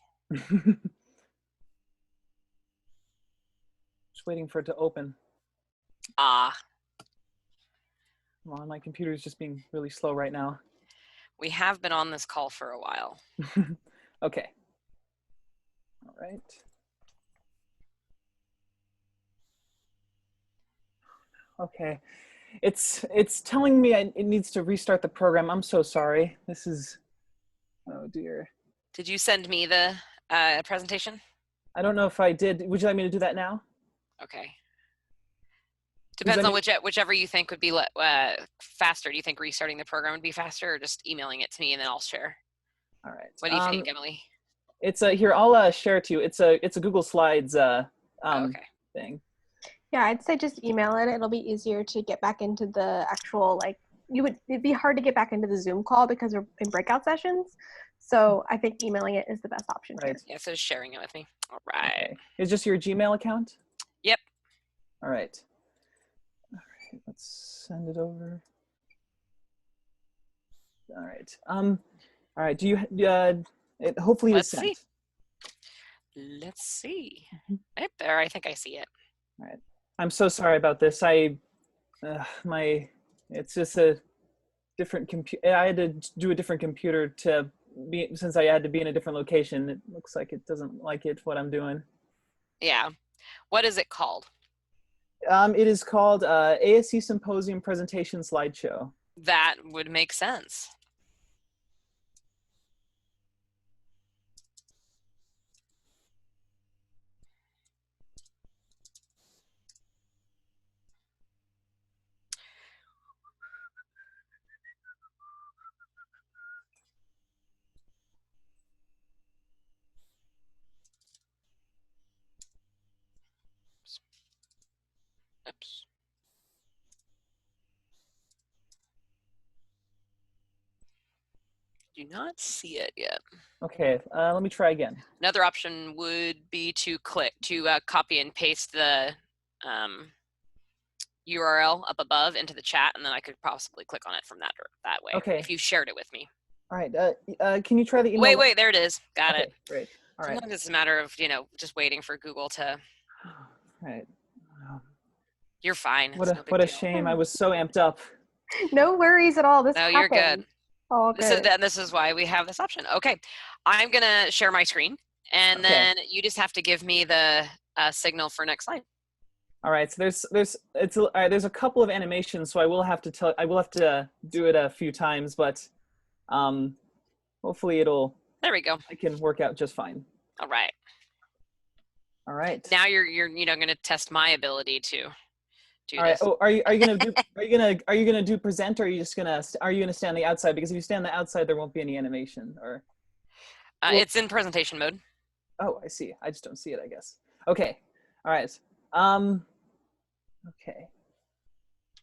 Just waiting for it to open. Ah. Come on, my computer is just being really slow right now. We have been on this call for a while. Okay. All right. Okay. It's telling me it needs to restart the program. I'm so sorry. This is, oh dear. Did you send me the presentation? I don't know if I did. Would you like me to do that now? Okay. Depends on whichever you think would be faster. Do you think restarting the program would be faster, or just emailing it to me and then I'll share? All right. What do you think, Emily? It's here. I'll share it to you. It's a Google Slides okay. thing. Yeah, I'd say just email it. It'll be easier to get back into the actual, it'd be hard to get back into the Zoom call because we're in breakout sessions. So I think emailing it is the best option. Right. Yeah, so sharing it with me. All right. Okay. Is this your Gmail account? Yep. All right. All right. Let's send it over. All right. All right. Do you? Hopefully it's sent. Let's see. Right there. I think I see it. All right. I'm so sorry about this. It's just a different computer. I had to do a different computer since I had to be in a different location. It looks like it doesn't like what I'm doing. Yeah. What is it called? It is called ASE Symposium Presentation Slideshow. That would make sense. Oops. Do not see it yet. Okay, let me try again. Another option would be to copy and paste the URL up above into the chat, and then I could possibly click on it from that way. Okay. If you shared it with me. All right. Can you try the email? Wait, there it is. Got it. Great. All right. Sometimes it's a matter of just waiting for Google to. Right. You're fine. What a shame. I was so amped up. No worries at all. You're good. Oh, good. This is why we have this option. Okay, I'm gonna share my screen, and then you just have to give me the signal for next slide. All right. So there's a couple of animations, so I will have to do it a few times, but hopefully it'll. There we go. I can work out just fine. All right. All right. Now you're gonna test my ability to do all right. this. Oh, are you gonna do present, or are you gonna stand on the outside? Because if you stand on the outside, there won't be any animation. Or it's in presentation mode. Oh, I see. I just don't see it, I guess. Okay. All right. Okay.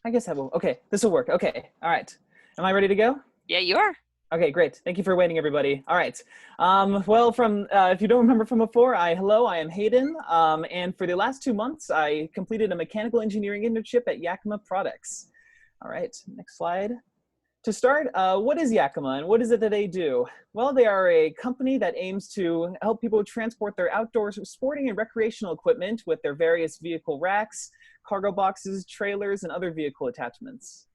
I guess that will. Okay, this will work. Okay. All right. Am I ready to go? Yeah, you are. Okay, great. Thank you for waiting, everybody. All right. Well, if you don't remember from before, I am Hayden. And for the last 2 months, I completed a mechanical engineering internship at Yakima Products. All right, next slide. To start, what is Yakima and what is it that they do? Well, they are a company that aims to help people transport their outdoor sporting and recreational equipment with their various vehicle racks, cargo boxes, trailers, and other vehicle attachments.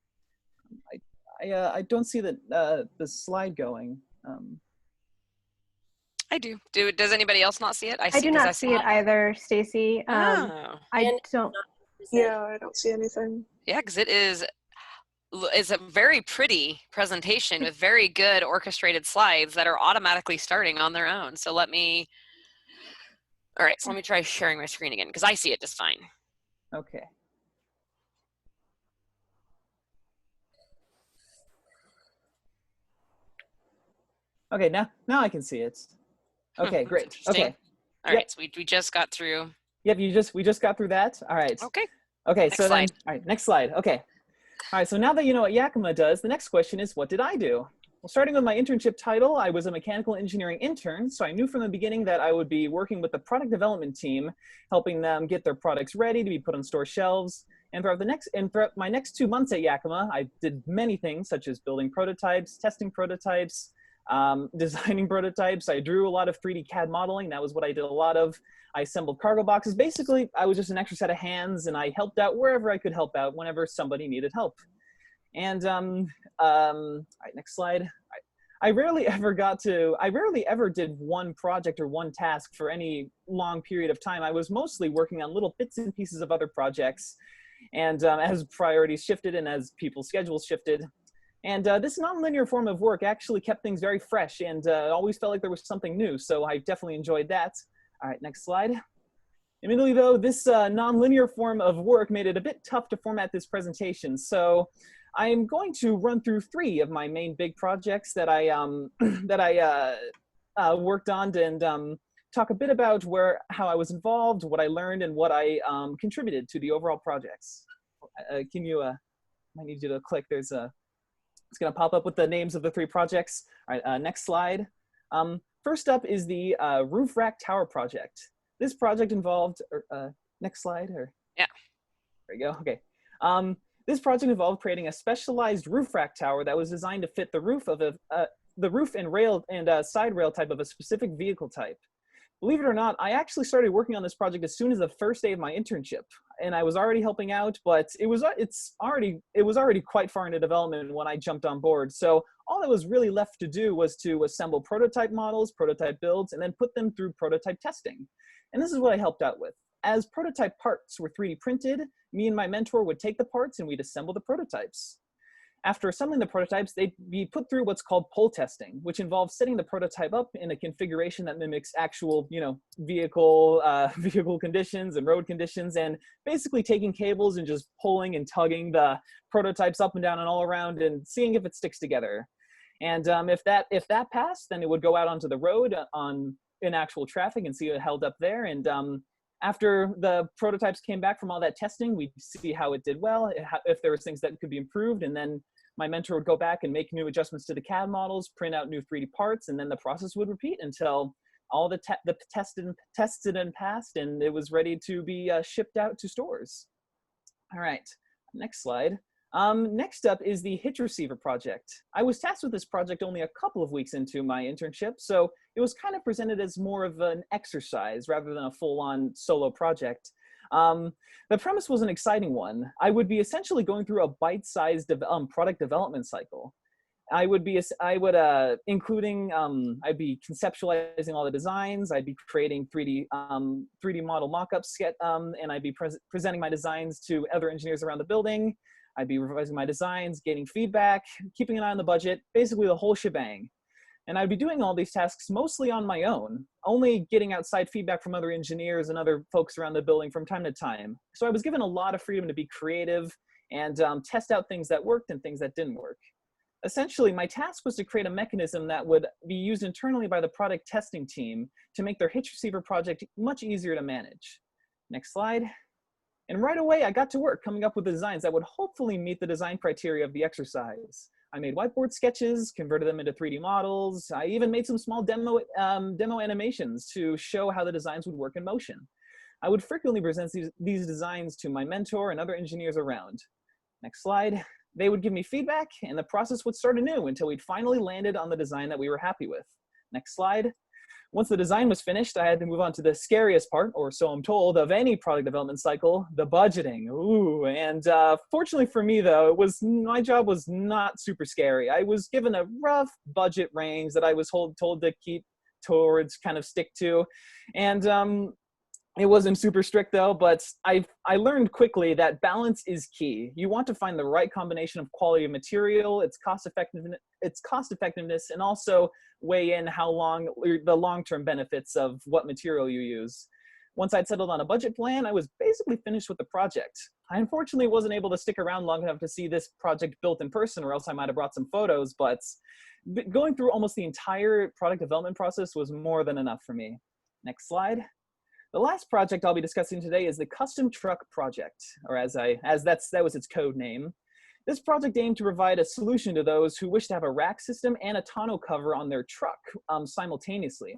I don't see the slide going. I do. Does anybody else not see it? I do not see it either, Stacy. Oh. I don't. Yeah, I don't see anything. Yeah, because it's a very pretty presentation with very good orchestrated slides that are automatically starting on their own. So let me try sharing my screen again because I see it just fine. Okay. Okay, now I can see it. Okay, great. Okay. All right, so we just got through. Yep, we just got through that. All right. Okay. Okay, Next so slide. then, all right, next slide. Okay. All right, so now that you know what Yakima does, the next question is, what did I do? Well, starting with my internship title, I was a mechanical engineering intern, so I knew from the beginning that I would be working with the product development team, helping them get their products ready to be put on store shelves. And throughout my next 2 months at Yakima, I did many things such as building prototypes, testing prototypes, designing prototypes. I drew a lot of 3D CAD modeling. That was what I did a lot of. I assembled cargo boxes. Basically, I was just an extra set of hands, and I helped out wherever I could help out whenever somebody needed help. And all right, next slide. I rarely ever did one project or one task for any long period of time. I was mostly working on little bits and pieces of other projects. And as priorities shifted and as people's schedules shifted, and this nonlinear form of work actually kept things very fresh and always felt like there was something new. So I definitely enjoyed that. All right, next slide. Admittedly though, this nonlinear form of work made it a bit tough to format this presentation. So I'm going to run through 3 of my main big projects that I worked on and talk a bit about how I was involved, what I learned, and what I contributed to the overall projects. I need you to click. It's going to pop up with the names of the 3 projects. All right, next slide. First up is the roof rack tower project. This project involved, next slide, yeah. There you go, okay. This project involved creating a specialized roof rack tower that was designed to fit the roof of the roof and rail and side rail type of a specific vehicle type. Believe it or not, I actually started working on this project as soon as the first day of my internship, and I was already helping out, but it was already quite far into development when I jumped on board. So all that was really left to do was to assemble prototype models, prototype builds, and then put them through prototype testing. And this is what I helped out with. As prototype parts were 3D printed, me and my mentor would take the parts and we'd assemble the prototypes. After assembling the prototypes, they'd be put through what's called pull testing, which involves setting the prototype up in a configuration that mimics actual, vehicle conditions and road conditions, and basically taking cables and just pulling and tugging the prototypes up and down and all around and seeing if it sticks together. And if that passed, then it would go out onto the road in actual traffic and see it held up there. And after the prototypes came back from all that testing, we'd see how it did well, if there was things that could be improved, and then my mentor would go back and make new adjustments to the CAD models, print out new 3D parts, and then the process would repeat until all the tested and passed, and it was ready to be shipped out to stores. All right, next slide. Next up is the hitch receiver project. I was tasked with this project only a couple of weeks into my internship, so it was kind of presented as more of an exercise rather than a full-on solo project. The premise was an exciting one. I would be essentially going through a bite-sized product development cycle. I'd be conceptualizing all the designs. I'd be creating 3D model mock-ups, and I'd be presenting my designs to other engineers around the building. I'd be revising my designs, getting feedback, keeping an eye on the budget, basically the whole shebang. And I'd be doing all these tasks mostly on my own, only getting outside feedback from other engineers and other folks around the building from time to time. So I was given a lot of freedom to be creative and test out things that worked and things that didn't work. Essentially, my task was to create a mechanism that would be used internally by the product testing team to make their hitch receiver project much easier to manage. Next slide. And right away, I got to work coming up with designs that would hopefully meet the design criteria of the exercise. I made whiteboard sketches, converted them into 3D models. I even made some small demo animations to show how the designs would work in motion. I would frequently present these designs to my mentor and other engineers around. Next slide. They would give me feedback, and the process would start anew until we'd finally landed on the design that we were happy with. Next slide. Once the design was finished, I had to move on to the scariest part, or so I'm told, of any product development cycle, the budgeting. Ooh, and fortunately for me, though, my job was not super scary. I was given a rough budget range that I was told to keep towards, kind of stick to, and it wasn't super strict though, but I learned quickly that balance is key. You want to find the right combination of quality of material, its cost effectiveness, and also weigh in the long-term benefits of what material you use. Once I'd settled on a budget plan, I was basically finished with the project. I unfortunately wasn't able to stick around long enough to see this project built in person, or else I might have brought some photos, but going through almost the entire product development process was more than enough for me. Next slide. The last project I'll be discussing today is the Custom Truck Project, or that was its code name. This project aimed to provide a solution to those who wish to have a rack system and a tonneau cover on their truck simultaneously.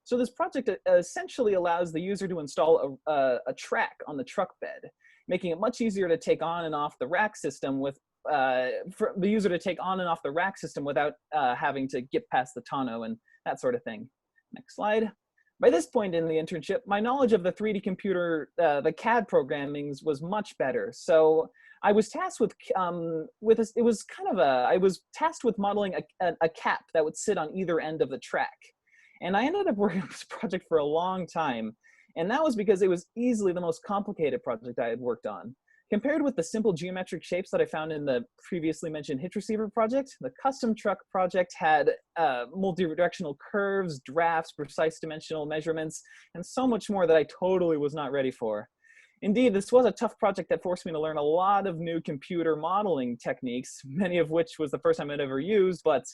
So this project essentially allows the user to install a track on the truck bed, making it much easier to take on and off the rack system for the user to take on and off the rack system without having to get past the tonneau and that sort of thing. Next slide. By this point in the internship, my knowledge of the 3D computer, the CAD programming was much better. So I was tasked with I was tasked with modeling a cap that would sit on either end of the track. And I ended up working on this project for a long time. And that was because it was easily the most complicated project I had worked on. Compared with the simple geometric shapes that I found in the previously mentioned hitch receiver project, the custom truck project had multi-directional curves, drafts, precise dimensional measurements, and so much more that I totally was not ready for. Indeed, this was a tough project that forced me to learn a lot of new computer modeling techniques, many of which was the first time I'd ever used, but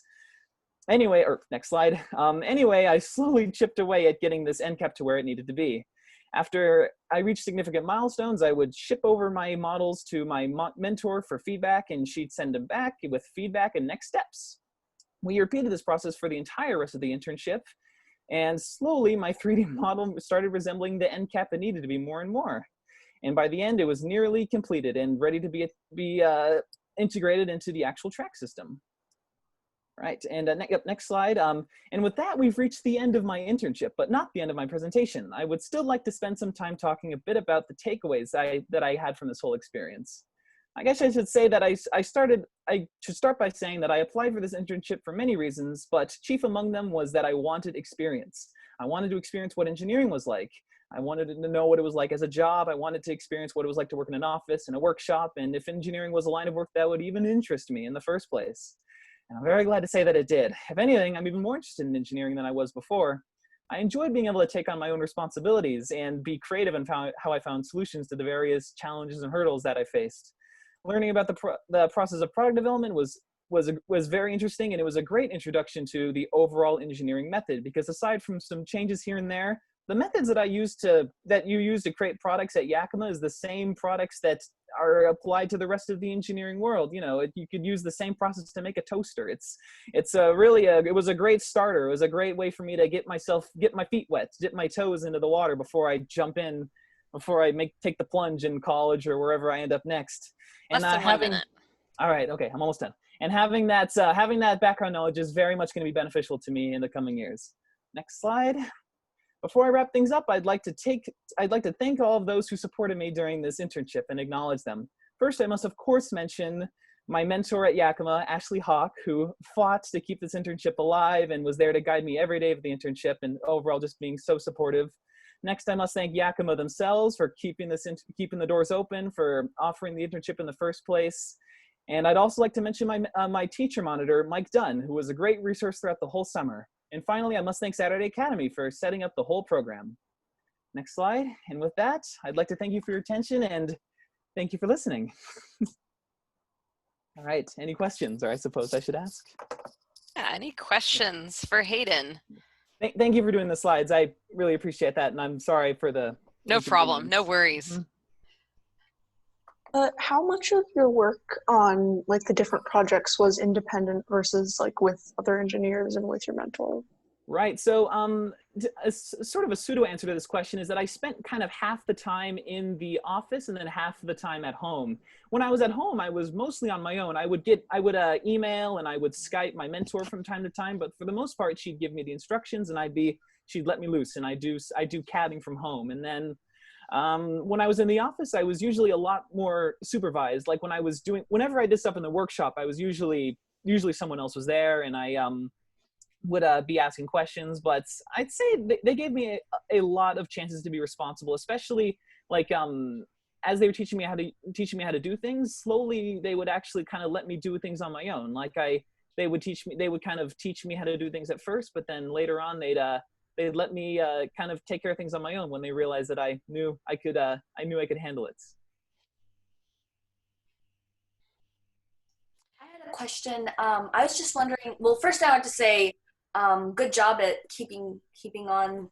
anyway, next slide. Anyway, I slowly chipped away at getting this end cap to where it needed to be. After I reached significant milestones, I would ship over my models to my mentor for feedback, and she'd send them back with feedback and next steps. We repeated this process for the entire rest of the internship, and slowly my 3D model started resembling the end cap it needed to be more and more. And by the end, it was nearly completed and ready to be integrated into the actual track system. Right, and next slide. And with that, we've reached the end of my internship, but not the end of my presentation. I would still like to spend some time talking a bit about the takeaways that I had from this whole experience. I guess I should say that I should start by saying that I applied for this internship for many reasons, but chief among them was that I wanted experience. I wanted to experience what engineering was like. I wanted to know what it was like as a job. I wanted to experience what it was like to work in an office, in a workshop, and if engineering was a line of work that would even interest me in the first place. And I'm very glad to say that it did. If anything, I'm even more interested in engineering than I was before. I enjoyed being able to take on my own responsibilities and be creative in how I found solutions to the various challenges and hurdles that I faced. Learning about the process of product development was very interesting, and it was a great introduction to the overall engineering method, because aside from some changes here and there, the methods that you use to create products at Yakima is the same products that are applied to the rest of the engineering world. You know, you could use the same process to make a toaster. It was a great starter. It was a great way for me to get my feet wet, dip my toes into the water before I jump in, before I take the plunge in college or wherever I end up next. Less than 1 minute. All right, okay, I'm almost done. And having that background knowledge is very much going to be beneficial to me in the coming years. Next slide. Before I wrap things up, I'd like to thank all of those who supported me during this internship and acknowledge them. First, I must of course mention my mentor at Yakima, Ashley Hawk, who fought to keep this internship alive and was there to guide me every day of the internship and overall just being so supportive. Next, I must thank Yakima themselves for keeping the doors open, for offering the internship in the first place. And I'd also like to mention my teacher monitor, Mike Dunn, who was a great resource throughout the whole summer. And finally, I must thank Saturday Academy for setting up the whole program. Next slide. And with that, I'd like to thank you for your attention and thank you for listening. All right, any questions, or I suppose I should ask? Yeah, any questions for Hayden? Thank you for doing the slides. I really appreciate that, and I'm sorry for the... No problem, no worries. Mm-hmm. How much of your work on like the different projects was independent versus like with other engineers and with your mentor? Right. So sort of a pseudo answer to this question is that I spent kind of half the time in the office and then half the time at home. When I was at home, I was mostly on my own. I would email and I would Skype my mentor from time to time, but for the most part, she'd give me the instructions and she'd let me loose, and I do CADing from home. And then when I was in the office, I was usually a lot more supervised. Like whenever I did stuff in the workshop, I was usually someone else was there, and I would be asking questions. But I'd say they gave me a lot of chances to be responsible, especially like as they were teaching me how to do things. Slowly, they would actually kind of let me do things on my own. Like they would kind of teach me how to do things at first, but then later on they'd let me kind of take care of things on my own when they realized that I knew I could handle it. I had a question. I was just wondering, well, first I want to say good job at keeping on,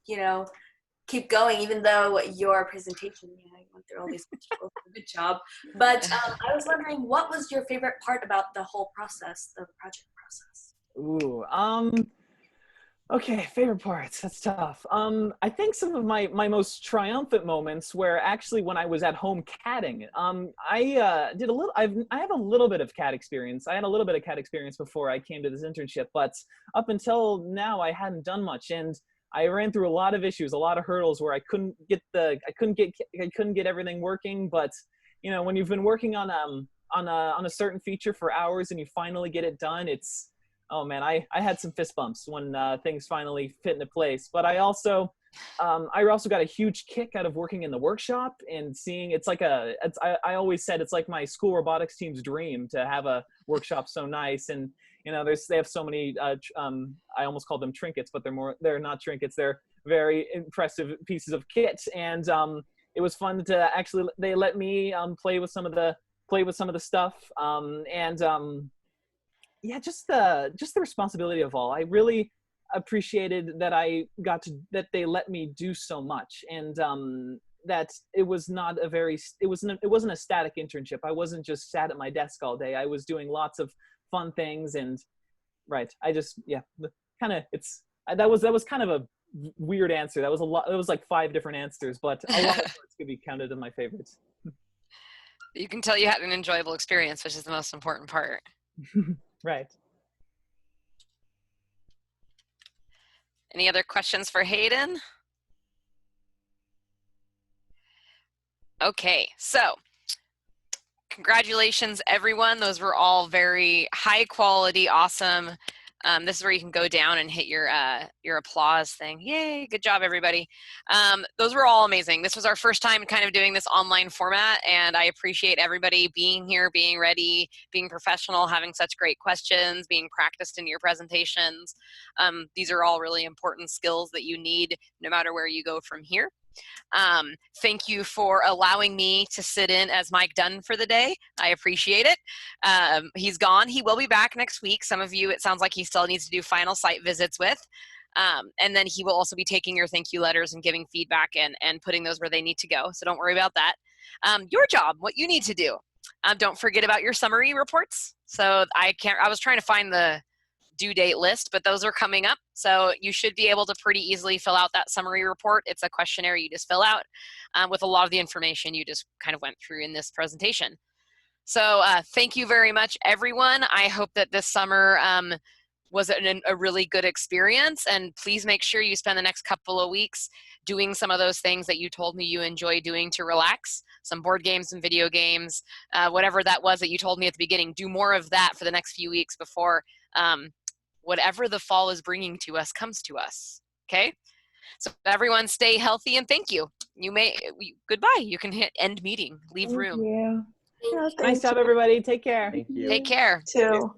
keep going, even though your presentation, you went through all these materials. Good job. But I was wondering, what was your favorite part about the whole process, the project process? Ooh, okay, favorite parts. That's tough. I think some of my most triumphant moments were actually when I was at home CADing. I have a little bit of CAD experience. I had a little bit of CAD experience before I came to this internship, but up until now I hadn't done much, and I ran through a lot of issues, a lot of hurdles where I couldn't get everything working. But when you've been working on a certain feature for hours and you finally get it done, oh man, I had some fist bumps when things finally fit into place. But I also got a huge kick out of working in the workshop and seeing I always said it's like my school robotics team's dream to have a workshop so nice. And they have so many I almost call them trinkets, but they're not trinkets. They're very impressive pieces of kit. And it was fun to actually, they let me play with some of the stuff. Yeah, just the responsibility of all. I really appreciated that that they let me do so much, and that it wasn't a static internship. I wasn't just sat at my desk all day. I was doing lots of fun things, and right. That was kind of a weird answer. That was a lot. It was like 5 different answers, but a lot of parts could be counted in my favorites. You can tell you had an enjoyable experience, which is the most important part. Right. Any other questions for Hayden? Okay, so congratulations, everyone. Those were all very high quality, awesome. This is where you can go down and hit your applause thing. Yay, good job, everybody. Those were all amazing. This was our first time kind of doing this online format, and I appreciate everybody being here, being ready, being professional, having such great questions, being practiced in your presentations. These are all really important skills that you need no matter where you go from here. Thank you for allowing me to sit in as Mike Dunn for the day. I appreciate it. He's gone. He will be back next week. Some of you, it sounds like he still needs to do final site visits with. And then he will also be taking your thank you letters and giving feedback and putting those where they need to go. So don't worry about that. Your job, what you need to do. Don't forget about your summary reports. So I was trying to find the due date list, but those are coming up. So you should be able to pretty easily fill out that summary report. It's a questionnaire you just fill out with a lot of the information you just kind of went through in this presentation. So thank you very much, everyone. I hope that this summer was a really good experience, and please make sure you spend the next couple of weeks doing some of those things that you told me you enjoy doing to relax, some board games and video games, whatever that was that you told me at the beginning. Do more of that for the next few weeks before whatever the fall is bringing to us comes to us, okay? So everyone stay healthy and thank you. Goodbye. You can hit end meeting, leave room. Thank you. Nice job, everybody. Take care. Thank you. Take care. Too.